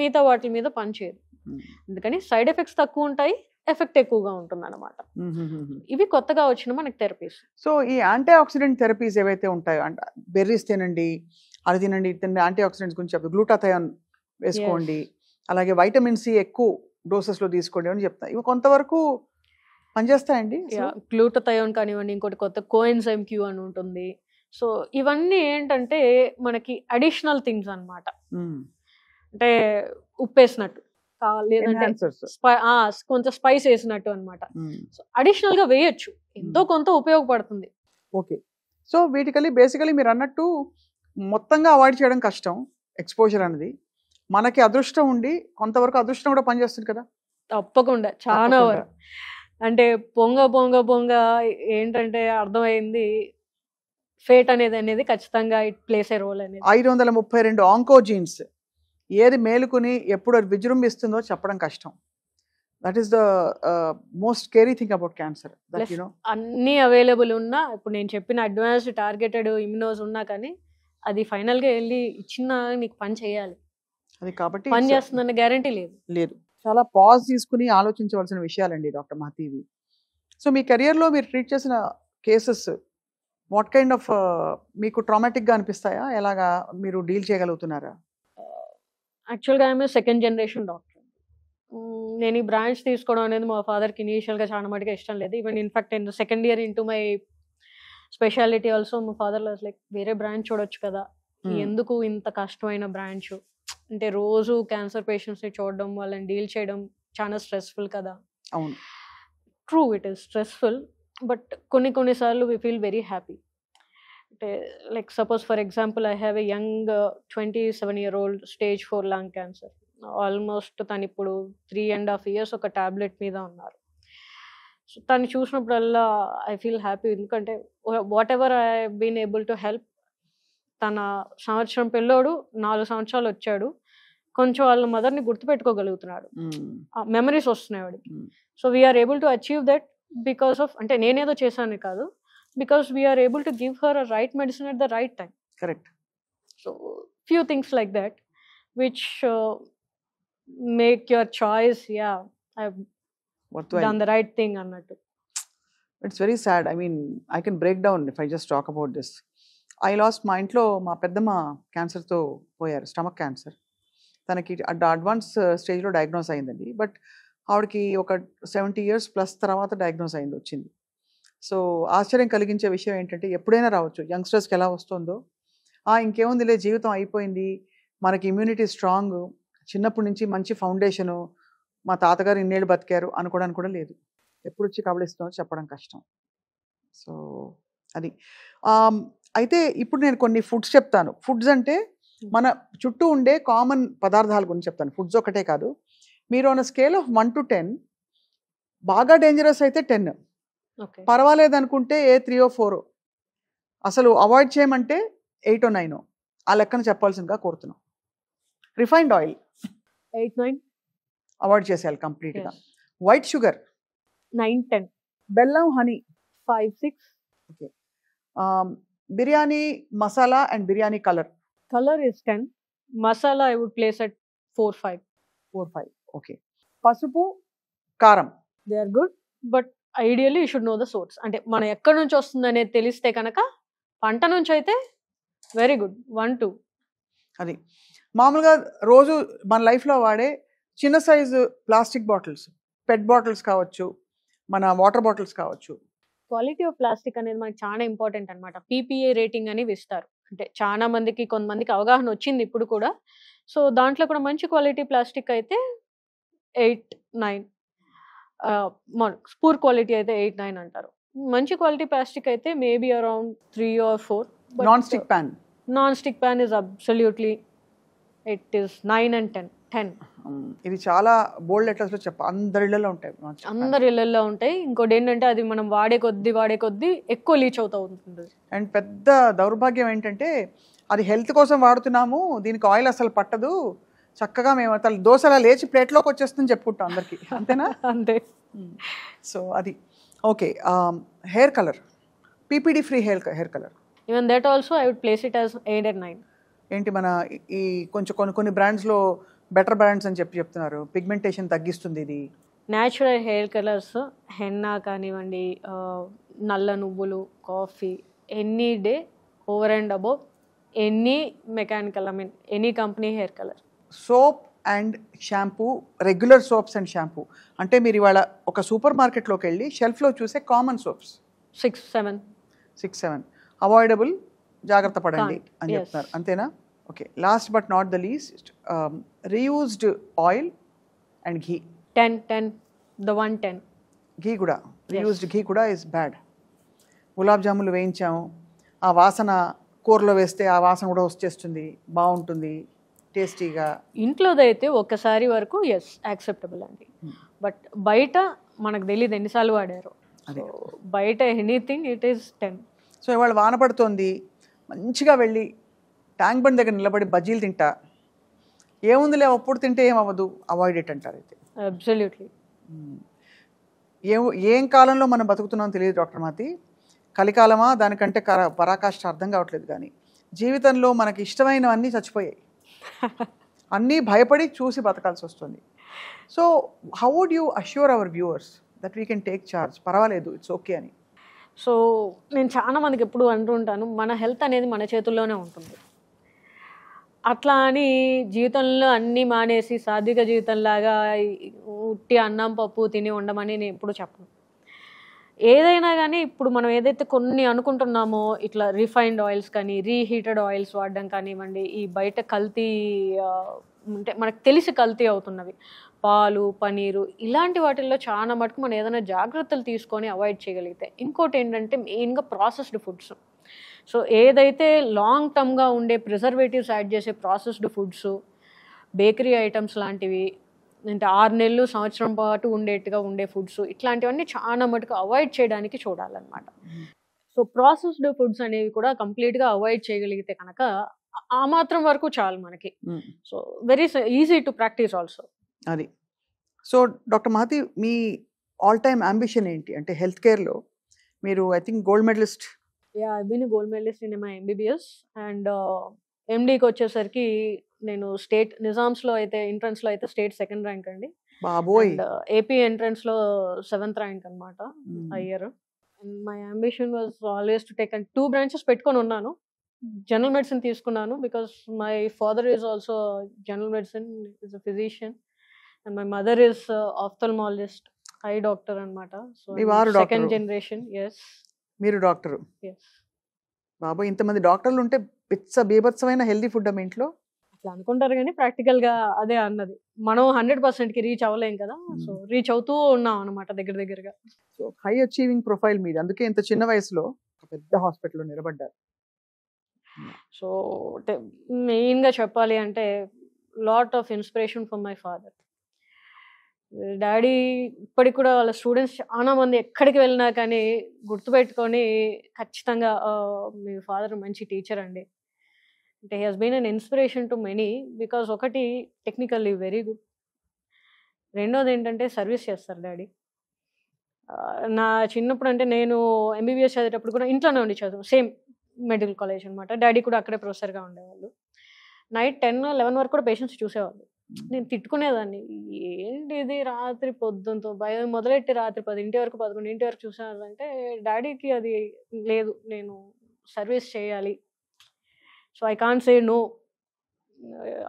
మిగతా వాటి మీద పనిచేయదు. అందుకని సైడ్ ఎఫెక్ట్స్ తక్కువ ఉంటాయి, ఎఫెక్ట్ ఎక్కువగా ఉంటుంది అనమాట. ఇవి కొత్తగా వచ్చిన మనకి థెరపీస్. సో ఈ యాంటీ ఆక్సిడెంట్ థెరపీస్ ఏవైతే ఉంటాయో, అంటే బెర్రీస్ తినండి, అది తినండి, యాంటీ ఆక్సిడెంట్స్ గురించి చెప్తారు, గ్లూటాథయాన్ వేసుకోండి, అలాగే వైటమిన్ సి ఎక్కువ డోసెస్ లో తీసుకోండి అని చెప్తాయి. ఇవి కొంతవరకు పనిచేస్తాయండి. గ్లూటాథయాన్ కానివ్వండి, ఇంకోటి కొత్త కోఎన్జైమ్ క్యూ అని ఉంటుంది. సో ఇవన్నీ ఏంటంటే మనకి అడిషనల్ థింగ్స్ అన్నమాట. అంటే ఉప్పు వేసినట్టు, లేదంటే కొంచెం స్పైస్ వేసినట్టు అనమాట. సో అడిషనల్ గా వేయొచ్చు, ఎంతో కొంత ఉపయోగపడుతుంది. ఓకే. సో వీటికల్లి బేసికలీ మీరు అన్నట్టు మొత్తంగా అవాయిడ్ చేయడం కష్టం, ఎక్స్పోజర్ అనేది. మనకి అదృష్టం ఉండి కొంతవరకు అదృష్టం కూడా పనిచేస్తుంది కదా. తప్పకుండా, చాలా వరకు. అంటే పొంగ ఏంటంటే అర్థమైంది, ఫేట్ అనేది ఖచ్చితంగా ఇట్ ప్లేస్ ఏ రోల్ అనేది. 532 ఆంకోజీన్స్ ఏది మేలుకుని ఎప్పుడు అది విజృంభిస్తుందో చెప్పడం కష్టం. That is the most scary thing about cancer. అన్ని అవైలబుల్ ఉన్నా, ఇప్పుడు నేను చెప్పిన అడ్వాన్స్డ్ టార్గెటెడ్ ఇమ్యునోస్ ఉన్నా కానీ అది ఫైనల్ గా వెళ్ళి ఇచ్చిన నీకు పని చేయాలి, అది కాబట్టి పని చేస్తుందన్న గ్యారంటీ లేదు. చాలా పాజ్ తీసుకుని ఆలోచించవలసిన విషయాలండి డాక్టర్ మాతి. సో మీ కెరియర్లో మీరు ట్రీట్ చేసిన కేసెస్ వాట్ కైండ్ ఆఫ్ మీకు ట్రామాటిక్గా అనిపిస్తాయా? ఎలాగా మీరు డీల్ చేయగలుగుతున్నారా? యాక్చువల్గా ఐఎమ్ సెకండ్ జనరేషన్ డాక్టర్. నేను ఈ బ్రాంచ్ తీసుకోవడం అనేది మా ఫాదర్కి ఇనీషియల్గా చాలా మటుగా ఇష్టం లేదు. Even in fact in the second year into my speciality also మా ఫాదర్ లైక్ వేరే బ్రాంచ్ చూడొచ్చు కదా, ఎందుకు ఇంత కష్టమైన బ్రాంచ్, అంటే రోజు క్యాన్సర్ పేషెంట్స్ని చూడడం, వాళ్ళని డీల్ చేయడం చాలా స్ట్రెస్ఫుల్ కదా. అవును, true, it is stressful, but కొన్నిసార్లు వీ ఫీల్ వెరీ హ్యాపీ. అంటే like suppose for example I have a young 27-year-old stage 4 lung cancer. Almost తను ఇప్పుడు 3.5 years ఒక టాబ్లెట్ మీద ఉన్నారు. సో తను చూసినప్పుడల్లా ఐ ఫీల్ హ్యాపీ, ఎందుకంటే whatever I been able to help. తన సంవత్సరం పిల్లోడు 4 సంవత్సరాలు వచ్చాడు, కొంచెం వాళ్ళ మదర్ని గుర్తుపెట్టుకోగలుగుతున్నాడు, మెమరీస్ వస్తున్నాయి వాడికి. So we are able to achieve that because of, అంటే నేనేదో చేశాను కాదు, because we are able to give her a right medicine at the right time. Correct. So few things like that which make your choice, yeah, I've worthwhile. done the right thing అన్నట్టు. It's very sad. I mean, I can break down if I just talk about this. I lost మా ఇంట్లో మా పెద్దమ్మ క్యాన్సర్తో పోయారు, stomach cancer. తనకి advance స్టేజ్లో diagnose అయిందండి. బట్ ఆవిడకి ఒక 70 years ప్లస్ తర్వాత డయాగ్నోస్ వచ్చింది. సో ఆశ్చర్యం కలిగించే విషయం ఏంటంటే ఎప్పుడైనా రావచ్చు. యంగ్స్టర్స్కి ఎలా వస్తుందో, ఇంకేముందిలే జీవితం అయిపోయింది, మనకి ఇమ్యూనిటీ స్ట్రాంగ్, చిన్నప్పటి నుంచి మంచి ఫౌండేషను, మా తాతగారు ఇన్నేళ్ళు బతికారు అనుకోవడానికి కూడా లేదు. ఎప్పుడు వచ్చి కబళిస్తుందో చెప్పడం కష్టం. సో అది అయితే ఇప్పుడు నేను కొన్ని ఫుడ్స్ చెప్తాను. ఫుడ్స్ అంటే మన చుట్టూ ఉండే కామన్ పదార్థాల గురించి చెప్తాను. ఫుడ్స్ ఒకటే కాదు. మీరు ఆన్ స్కేల్ ఆఫ్ 1 to 10 బాగా డేంజరస్ అయితే 10, పర్వాలేదు అనుకుంటే 3 or 4, అసలు అవాయిడ్ చేయమంటే 8 or 9, ఆ లెక్కన చెప్పాల్సిందిగా కోరుతున్నాం. రిఫైన్డ్ ఆయిల్ 8-9 అవాయిడ్ చేసేయాలి కంప్లీట్గా. వైట్ షుగర్ 9-10, బెల్లం, honey 5-6. Okay. Biryani masala and biryani colour is 10. Masala I would place at 4-5. 4-5. Okay. పసుపు, కారం They are good, but ideally you should know the source. అంటే మనం ఎక్కడి నుంచి వస్తుంది అనేది తెలిస్తే కనుక పంట నుంచి అయితే వెరీ గుడ్ 1-2. అది మామూలుగా రోజు మన లైఫ్లో వాడే చిన్న సైజు ప్లాస్టిక్ బాటిల్స్, పెట్ బాటిల్స్ కావచ్చు, మన వాటర్ బాటిల్స్ కావచ్చు. క్వాలిటీ ఆఫ్ ప్లాస్టిక్ అనేది మనకి చాలా ఇంపార్టెంట్ అనమాట. PPA రేటింగ్ అని ఇస్తారు. అంటే చాలా మందికి కొంతమందికి అవగాహన వచ్చింది ఇప్పుడు కూడా. సో దాంట్లో కూడా మంచి క్వాలిటీ ప్లాస్టిక్ అయితే 8-9, పూర్ క్వాలిటీ అయితే 8-9 అంటారు. మంచి క్వాలిటీ ప్లాస్టిక్ అయితే maybe around 3 or 4. Non stick pan, non stick pan is absolutely it is 9 and 10. ఇది చాలా బోల్డ్ లెటర్స్లో అందరి ఇళ్లలో ఉంటాయి, అందరి ఇళ్లలో ఉంటాయి. ఇంకోటి ఏంటంటే అది మనం వాడే కొద్దీ ఎక్కువ లీచ్ అవుతూ ఉంటుంది. అండ్ పెద్ద దౌర్భాగ్యం ఏంటంటే అది హెల్త్ కోసం వాడుతున్నాము, దీనికి ఆయిల్ అసలు పట్టదు, చక్కగా మేము అసలు దోశలా లేచి ప్లేట్లోకి వచ్చేస్తుందని చెప్పుకుంటాం అందరికి, అంతేనా? అంతే. సో అది okay. Hair colour, PPD free hair colour, even that also I would place it as 8 and 9. ఏంటి మన ఈ కొంచెం కొన్ని బ్రాండ్స్లో బెటర్ బ్రాండ్స్ అని చెప్తున్నారు, పిగ్మెంటేషన్ తగ్గిస్తుంది ఇది. న్యాచురల్ హెయిర్ కలర్స్, హెన్నా కానివ్వండి, నల్ల నువ్వులు, coffee, any day over and above any mechanical, I mean any company hair colour. Soap and shampoo, regular soaps and shampoo అంటే మీరు ఇవాళ ఒక సూపర్ మార్కెట్లోకి వెళ్ళి షెల్ఫ్లో చూసే కామన్ సోప్స్ 6-7 అవాయిడబుల్, జాగ్రత్త పడండి అని చెప్తున్నారు, అంతేనా? Okay. Last but not the least, reused oil and ghee. 10 the 110. ఘీ కూడా, రీయూజ్డ్ ఘీ కూడా ఇస్ బ్యాడ్. గులాబ్ జాములు వేయించాము, ఆ వాసన కూరలో వేస్తే ఆ వాసన కూడా వచ్చేస్తుంది, బాగుంటుంది టేస్టీగా. ఇంట్లోదైతే ఒక్కసారి వరకు ఎస్ యాక్సెప్టబుల్ అండి. బట్ బయట మనకు తెలియదు ఎన్నిసార్లు వాడారు. బయట ఎనీథింగ్ ఇట్ ఈస్ 10. సో ఇవాళ వాన పడుతోంది, మంచిగా వెళ్ళి ట్యాంక్ బండ్ దగ్గర నిలబడి బజ్జీలు తింటా, ఏముందిలే అప్పుడు తింటే ఏమవ్వదు, అవాయిడ్ ఇట్ అంటారు. అయితే అబ్సల్యూట్లీ. ఏం కాలంలో మనం బతుకుతున్నాం తెలియదు డాక్టర్ మాతి, కలికాలమా దానికంటే పరాకాష్ట అర్థం కావట్లేదు. కానీ జీవితంలో మనకి ఇష్టమైనవన్నీ చచ్చిపోయాయి, అన్నీ భయపడి చూసి బతకాల్సి వస్తుంది. So how would you assure our viewers that we can take charge, పర్వాలేదు ఇట్స్ ఓకే అని? సో నేను చాలా మందికి ఎప్పుడు అంటుంటాను, మన హెల్త్ అనేది మన చేతుల్లోనే ఉంటుంది. అట్లా అని జీవితంలో అన్నీ మానేసి సాత్విక జీవితంలాగా ఉట్టి అన్నం పప్పు తిని ఉండమని నేను ఎప్పుడు చెప్పను. ఏదైనా కానీ ఇప్పుడు మనం ఏదైతే కొన్ని అనుకుంటున్నామో ఇట్లా రిఫైన్డ్ ఆయిల్స్ కానీ, రీహీటెడ్ ఆయిల్స్ వాడడం కానివ్వండి, ఈ బయట కల్తీ అంటే మనకు తెలిసి కల్తీ అవుతున్నవి, పాలు, పనీరు, ఇలాంటి వాటిల్లో చాలా మటుకు మనం ఏదైనా జాగ్రత్తలు తీసుకొని అవాయిడ్ చేయగలిగితే. ఇంకోటి ఏంటంటే మెయిన్గా ప్రాసెస్డ్ ఫుడ్స్. సో ఏదైతే లాంగ్ టర్మ్గా ఉండే ప్రిజర్వేటివ్స్ యాడ్ చేసే ప్రాసెస్డ్ ఫుడ్స్, బేకరీ ఐటమ్స్ లాంటివి, అంటే 6 నెలలు సంవత్సరం పాటు ఉండేట్టుగా ఉండే ఫుడ్స్, ఇట్లాంటివన్నీ చాలా మటుకు అవాయిడ్ చేయడానికి చూడాలన్నమాట. సో ప్రాసెస్డ్ ఫుడ్స్ అనేవి కూడా కంప్లీట్గా అవాయిడ్ చేయగలిగితే కనుక ఆ మాత్రం వరకు చాలు మనకి. So very easy to practise also. అది. సో డాక్టర్ మహతి, మీ ఆల్ టైమ్ అంబిషన్ ఏంటి? అంటే హెల్త్ కేర్లో మీరు I think gold medallist. Yeah, I've been a gold medalist in my MBBS and ఎండీకి వచ్చేసరికి నేను స్టేట్ నిజామ్స్లో అయితే ఎంట్రన్స్లో అయితే స్టేట్ 2nd ర్యాంక్ అండి. బాబోయ్. అండ్ ఏపీ ఎంట్రన్స్లో 7th ర్యాంక్ అనమాట ఆ year. And my ambition was always to take and 2 branches పెట్టుకొని ఉన్నాను. జనరల్ మెడిసిన్ తీసుకున్నాను because my father is also general medicine, is a physician, and my mother is ophthalmologist, I doctor అనమాట. So మీ వారు second doctor, generation. Yes మీరు doctor. Yes. బాబోయ్, ఇంతమంది డాక్టర్లు ఉంటే బీభత్సమైన హెల్దీ ఫుడ్ మీ ఇంట్లో. అట్లా అనుకుంటారు కానీ ప్రాక్టికల్గా అదే అన్నది. మనం 100%కి రీచ్ అవ్వలేం కదా, సో రీచ్ అవుతూ ఉన్నాం అనమాట దగ్గర దగ్గరగా. సో హై అచీవింగ్ ప్రొఫైల్ మీది, అందుకే ఇంత చిన్న వయసులో ఒక పెద్ద హాస్పిటల్లో నిలబడ్డారు. సో మెయిన్గా చెప్పాలి అంటే lot of inspiration from my father. Daddy ఇప్పటికి కూడా వాళ్ళ స్టూడెంట్స్ చాలా మంది ఎక్కడికి వెళ్ళినా కానీ గుర్తుపెట్టుకొని ఖచ్చితంగా మీ ఫాదర్ మంచి టీచర్ అండి అంటే he has been an inspiration to many. Because ఒకటి టెక్నికల్లీ వెరీ గుడ్, రెండోది ఏంటంటే సర్వీస్ చేస్తారు డాడీ. నా చిన్నప్పుడు అంటే నేను ఎంబీబీఎస్ చదివేటప్పుడు కూడా ఇంట్లోనే ఉండి చదువు, సేమ్ మెడికల్ కాలేజ్ అనమాట. డాడీ కూడా అక్కడే ప్రొఫెసర్గా ఉండేవాళ్ళు. నైట్ 10-11 వరకు కూడా పేషెంట్స్ చూసేవాళ్ళు. నేను తిట్టుకునేదాన్ని, ఏంటి ఇది రాత్రి పొద్దునతో మొదలెట్టి రాత్రి 10 వరకు 11 వరకు చూసేవాళ్ళంటే డాడీకి అది లేదు, నేను సర్వీస్ చేయాలి, so I can't say no.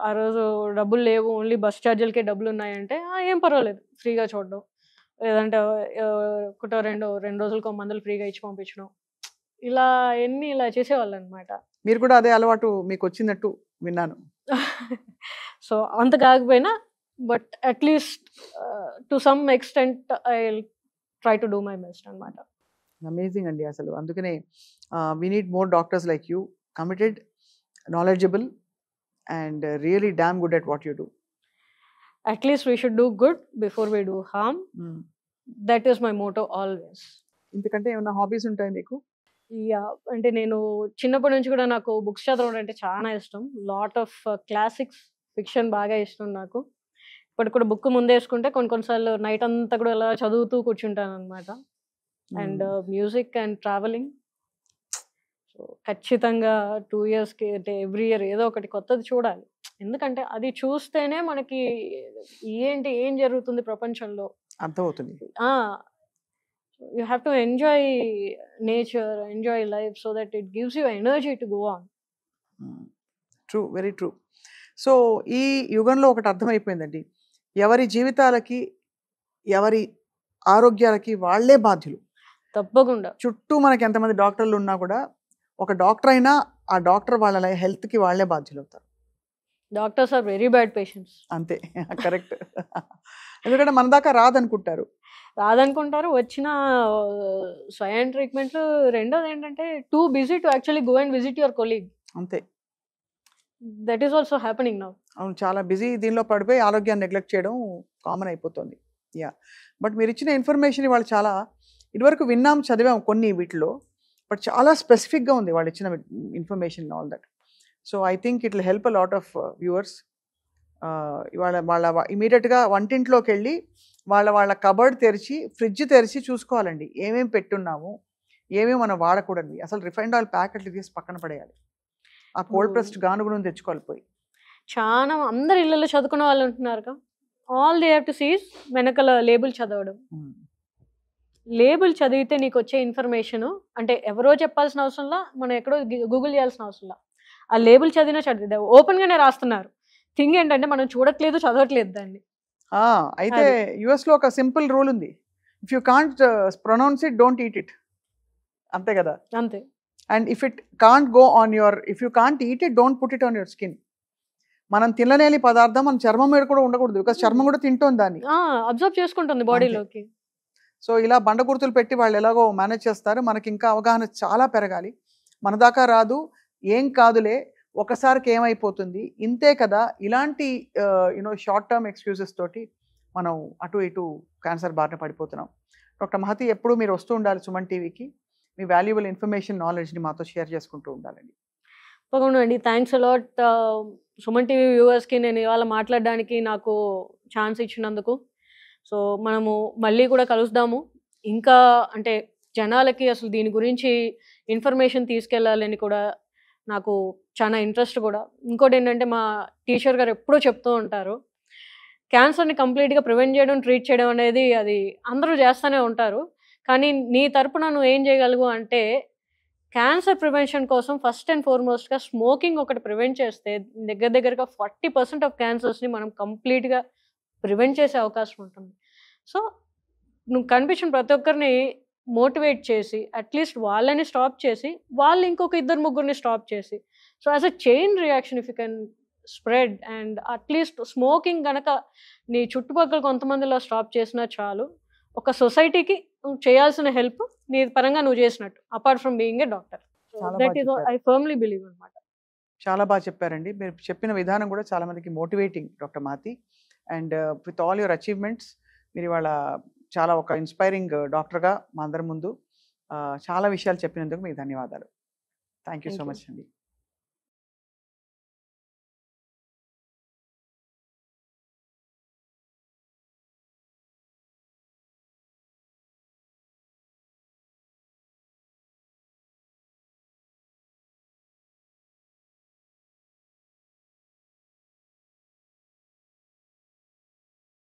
ఆ రోజు డబ్బులు లేవు, ఓన్లీ బస్ ఛార్జీలకే డబ్బులు ఉన్నాయంటే ఏం పర్వాలేదు ఫ్రీగా చూడడం, లేదంటే ఒకటో రెండు రోజులకో మందులు ఫ్రీగా ఇచ్చి పంపించడం, ఇలా ఇలా చేసేవాళ్ళు అనమాట. మీరు కూడా అదే అలవాటు మీకు వచ్చినట్టు విన్నాను. సో అంత కాకపోయినా but at least to some extent I try to do my best అనమాట. అమేజింగ్ అండి అసలు. అందుకనే we need more doctors like you, committed, knowledgeable, and really damn good at what you do. At least we should do good before we do harm. That is my motto always. ఇంతకంటే ఏమైనా hobbies ఉంటాయి మీకు? Yeah, అంటే నేను చిన్నప్పటి నుంచి కూడా నాకు బుక్స్ చదవడం అంటే చాలా ఇష్టం. లాట్ ఆఫ్ క్లాసిక్స్, ఫిక్షన్ బాగా ఇష్టం నాకు. ఇప్పటికి కూడా బుక్ ముందేసుకుంటే కొన్నిసార్లు నైట్ అంతా కూడా ఇలా చదువుతూ కూర్చుంటాను అనమాట. And music and travelling. So ఖచ్చితంగా 2 yearsకి అంటే ఎవ్రీ ఇయర్ ఏదో ఒకటి కొత్తది చూడాలి. ఎందుకంటే అది చూస్తేనే మనకి ఏం జరుగుతుంది ప్రపంచంలో అర్థమవుతుంది. You have to enjoy nature, enjoy life, so that it gives you energy to go on. True, very true. So ఈ యుగంలో ఒకటి అర్థమైపోయిందండి, ఎవరి జీవితాలకి ఎవరి ఆరోగ్యాలకి వాళ్ళే బాధ్యులు. తప్పకుండా. చుట్టూ మనకి ఎంతమంది డాక్టర్లు ఉన్నా కూడా ఒక డాక్టర్ అయినా ఆ డాక్టర్ వాళ్ళ హెల్త్కి వాళ్ళే బాధ్యులు అవుతారు. Doctors are very bad patients. అంతే, కరెక్ట్. ఎందుకంటే మన దాకా రాదనుకుంటారు, వచ్చిన స్వయం ట్రీట్మెంట్లు. రెండోది ఏంటంటే too busy to actually go and visit your colleague. అంతే, that is also happening now. అవును, చాలా బిజీ దీనిలో పడిపోయి ఆరోగ్యాన్ని నెగ్లెక్ట్ చేయడం కామన్ అయిపోతుంది. యా, బట్ మీరు ఇచ్చిన ఇన్ఫర్మేషన్ వాళ్ళు చాలా ఇదివరకు విన్నాం, చదివాం కొన్ని వీటిలో, బట్ చాలా స్పెసిఫిక్గా ఉంది వాళ్ళు ఇచ్చిన information all that. So I think it will help a lot of viewers. వాళ్ళ ఇమీడియట్గా వంటింట్లోకి వెళ్ళి వాళ్ళ కబర్డ్ తెరిచి, ఫ్రిడ్జ్ తెరిచి చూసుకోవాలండి ఏమేమి పెట్టున్నాము, ఏమేమి మనం వాడకూడదు. అసలు రిఫైన్డ్ ఆయిల్ ప్యాకెట్లు తీసి పక్కన పడేయాలి, ఆ కోల్డ్ ప్రెస్డ్ గానుగును తెచ్చుకోవాలి పోయి. చాలా అందరు ఇళ్ళలో చదువుకున్న వాళ్ళు ఉంటున్నారు. All they have to see వెనకాల లేబుల్ చదవడం. లేబుల్ చదివితే నీకు వచ్చే ఇన్ఫర్మేషన్ అంటే ఎవరో చెప్పాల్సిన అవసరంలా, మనం ఎక్కడో గూగుల్ చేయాల్సిన అవసరంలా, ఆ లేబుల్ చదివితే ఓపెన్గానే రాస్తున్నారు. థింగ్ ఏంటంటే మనం చూడట్లేదు, చదవట్లేదు దాన్ని. అయితే యుఎస్లో ఒక సింపుల్ రూల్ ఉంది, if you can't pronounce it, don't eat it. అంతే కదా? అంతే. And if it can't go on your, if you can't eat it, don't put it on your skin. మనం తినలేని పదార్థం మన చర్మం మీద కూడా ఉండకూడదు, బికాస్ చర్మం కూడా తింటోంది దాన్ని, అబ్జర్వ్ చేసుకుంటుంది బాడీలోకి. సో ఇలా బండ గుర్తులు పెట్టి వాళ్ళు ఎలాగో మేనేజ్ చేస్తారు. మనకి ఇంకా అవగాహన చాలా పెరగాలి. మన దాకా రాదు, ఏం కాదులే, ఒకసారికి ఏమైపోతుంది, ఇంతే కదా, ఇలాంటి షార్ట్ టర్మ్ ఎక్స్క్యూజెస్ తోటి మనం అటు ఇటు క్యాన్సర్ బారిన పడిపోతున్నాం. డాక్టర్ మహతి, ఎప్పుడు మీరు వస్తూ ఉండాలి సుమన్ టీవీకి, మీ వాల్యుబుల్ ఇన్ఫర్మేషన్, నాలెడ్జ్ని మాతో షేర్ చేసుకుంటూ ఉండాలండి. తప్పకుండా అండి. థ్యాంక్స్ అలాట్ సుమన్ టీవీ వ్యూవర్స్కి నేను ఇవాళ మాట్లాడడానికి నాకు ఛాన్స్ ఇచ్చినందుకు. సో మనము మళ్ళీ కూడా కలుద్దాము. ఇంకా అంటే జనాలకి అసలు దీని గురించి ఇన్ఫర్మేషన్ తీసుకెళ్ళాలని కూడా నాకు చాలా ఇంట్రెస్ట్ కూడా. ఇంకోటి ఏంటంటే మా టీచర్ గారు ఎప్పుడూ చెప్తూ ఉంటారు, క్యాన్సర్ని కంప్లీట్గా ప్రివెంట్ చేయడం, ట్రీట్ చేయడం అనేది అది అందరూ చేస్తూనే ఉంటారు. కానీ నీ తరపున నువ్వు ఏం చేయగలవు అంటే, క్యాన్సర్ ప్రివెన్షన్ కోసం ఫస్ట్ అండ్ ఫార్మోస్ట్గా స్మోకింగ్ ఒకటి ప్రివెంట్ చేస్తే దగ్గరగా 40% ఆఫ్ క్యాన్సర్స్ని మనం కంప్లీట్గా ప్రివెంట్ చేసే అవకాశం ఉంటుంది. సో నువ్వు కనిపించిన ప్రతి ఒక్కరిని మోటివేట్ చేసి అట్లీస్ట్ వాళ్ళని స్టాప్ చేసి వాళ్ళు ఇంకొక ఇద్దరు ముగ్గురిని స్టాప్ చేసి, so as a chain reaction if you can spread and at least smoking గనక నీ చుట్టుపక్కల కొంతమందిలో స్టాప్ చేసినా చాలు, ఒక సొసైటీకి నువ్వు చేయాల్సిన హెల్ప్ నీ పరంగా నువ్వు చేసినట్టు, apart from being a doctor. చాలా దట్ బాగా ఈస్ చెప్పారు. ఐ ఫర్మ్లీ బిలీవ్ అనమాట. చాలా బాగా చెప్పారండి. మీరు చెప్పిన విధానం కూడా చాలా మందికి మోటివేటింగ్ డాక్టర్ మాతి. And with all your achievements మీరు ఇవాళ చాలా ఒక ఇన్స్పైరింగ్ డాక్టర్గా మా అందరి ముందు చాలా విషయాలు చెప్పినందుకు మీకు ధన్యవాదాలు. Thank you so Thank you. Much అండి.